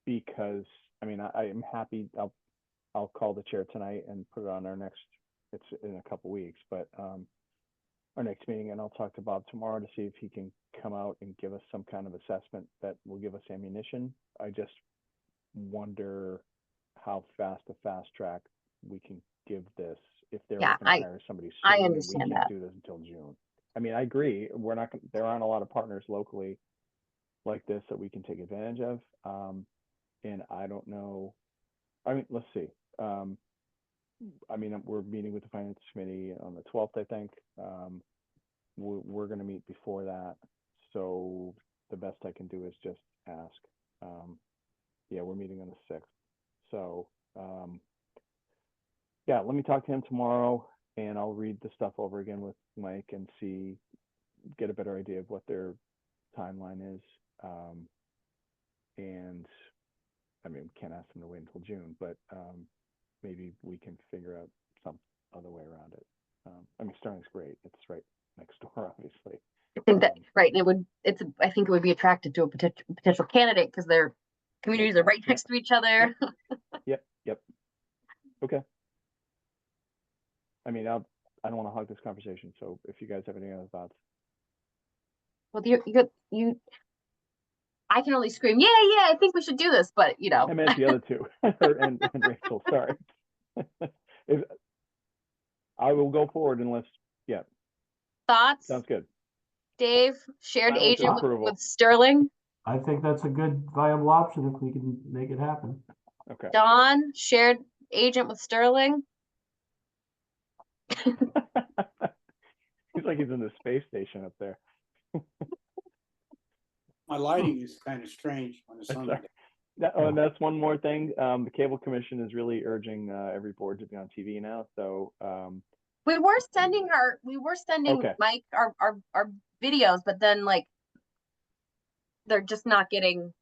Because I mean, I am happy. I'll call the chair tonight and put it on our next. It's in a couple weeks, but our next meeting, and I'll talk to Bob tomorrow to see if he can come out and give us some kind of assessment that will give us ammunition. I just wonder how fast a fast track we can give this if they're Yeah, looking to hire somebody soon. I and understand we that. can't do this until June. I mean, I agree. We're not. There aren't a lot of partners locally like this that we can take advantage of. And I don't know. I mean, let's see. I mean, we're meeting with the finance committee on the 12th, I think. We're going to meet before that. So the best I can do is just ask. Yeah, we're meeting on the 6th. So yeah, let me talk to him tomorrow and I'll read the stuff over again with Mike and get a better idea of what their timeline is. And I mean, we can't ask them to wait until June, but maybe we can figure out some other way around it. I mean, Sterling's great. It's right next door, obviously. I think that, right, and I think it would be attractive to a potential candidate because their communities are right next to each other. Yep. Okay. I mean, I don't want to hog this conversation, so if you guys have any other thoughts. Well, I can only scream, yeah, I think we should do this, but I meant the other two, and Rachel, sorry. If I will go forward unless, yeah, Thoughts? sounds good. Dave, shared Silence agent and approval. with Sterling. I think that's a good viable option if we can make it happen. Okay. Don, shared agent with Sterling. He's like he's in the space station up there. My lighting is kind of strange when the sun. Sorry. That's one more thing. The Cable Commission is really urging every board to be on TV now. So We were sending Okay. Mike our videos, but then like they're just not getting.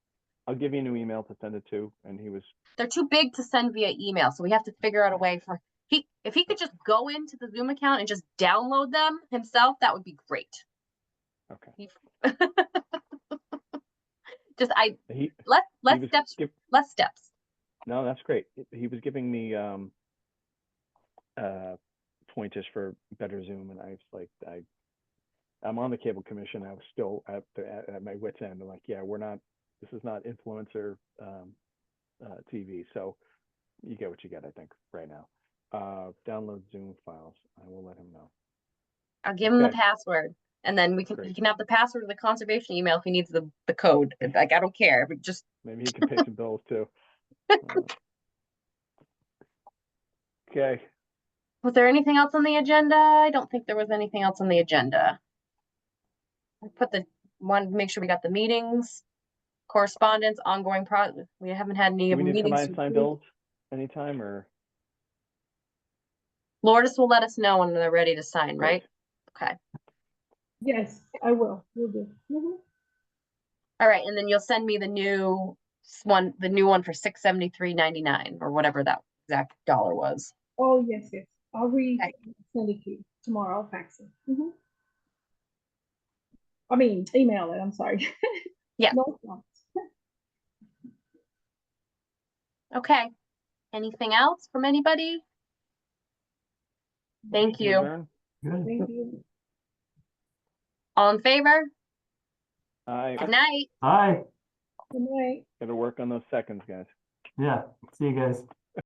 I'll give you a new email to send it to, and They're too big to send via email, so we have to figure out a way for if he could just go into the Zoom account and just download them himself, that would be great. Okay. Just less steps. No, that's great. He was giving me pointers for better Zoom, and I was like, I'm on the Cable Commission. I was still at my wit's end. I'm like, yeah, this is not influencer TV. So you get what you get, I think, right now. Download Zoom files. I will let him know. I'll give him the password, and then he can have the password of the conservation email if he needs the code. Like, I don't care, but just maybe he can pay some bills too. Okay. Was there anything else on the agenda? I don't think there was anything else on the agenda. I wanted to make sure we got the meetings, correspondence, ongoing project. We haven't had any Do we need to come by meetings. and sign bills anytime, or? Lourdes will let us know when they're ready to sign, right? Okay. Yes, I will. Will do. All right, and then you'll send me the new one for $673.99 or whatever that exact dollar was. Oh, yes, yes. I'll Okay. send it to you tomorrow. I'll fax it. I mean, email it. I'm sorry. Yeah. No problem. Okay. Anything else from anybody? Thank you. Adjourn? Good. Thank you. All in favor? I Good night. Hi, Good night. gotta work on those seconds, guys. yeah, see you guys.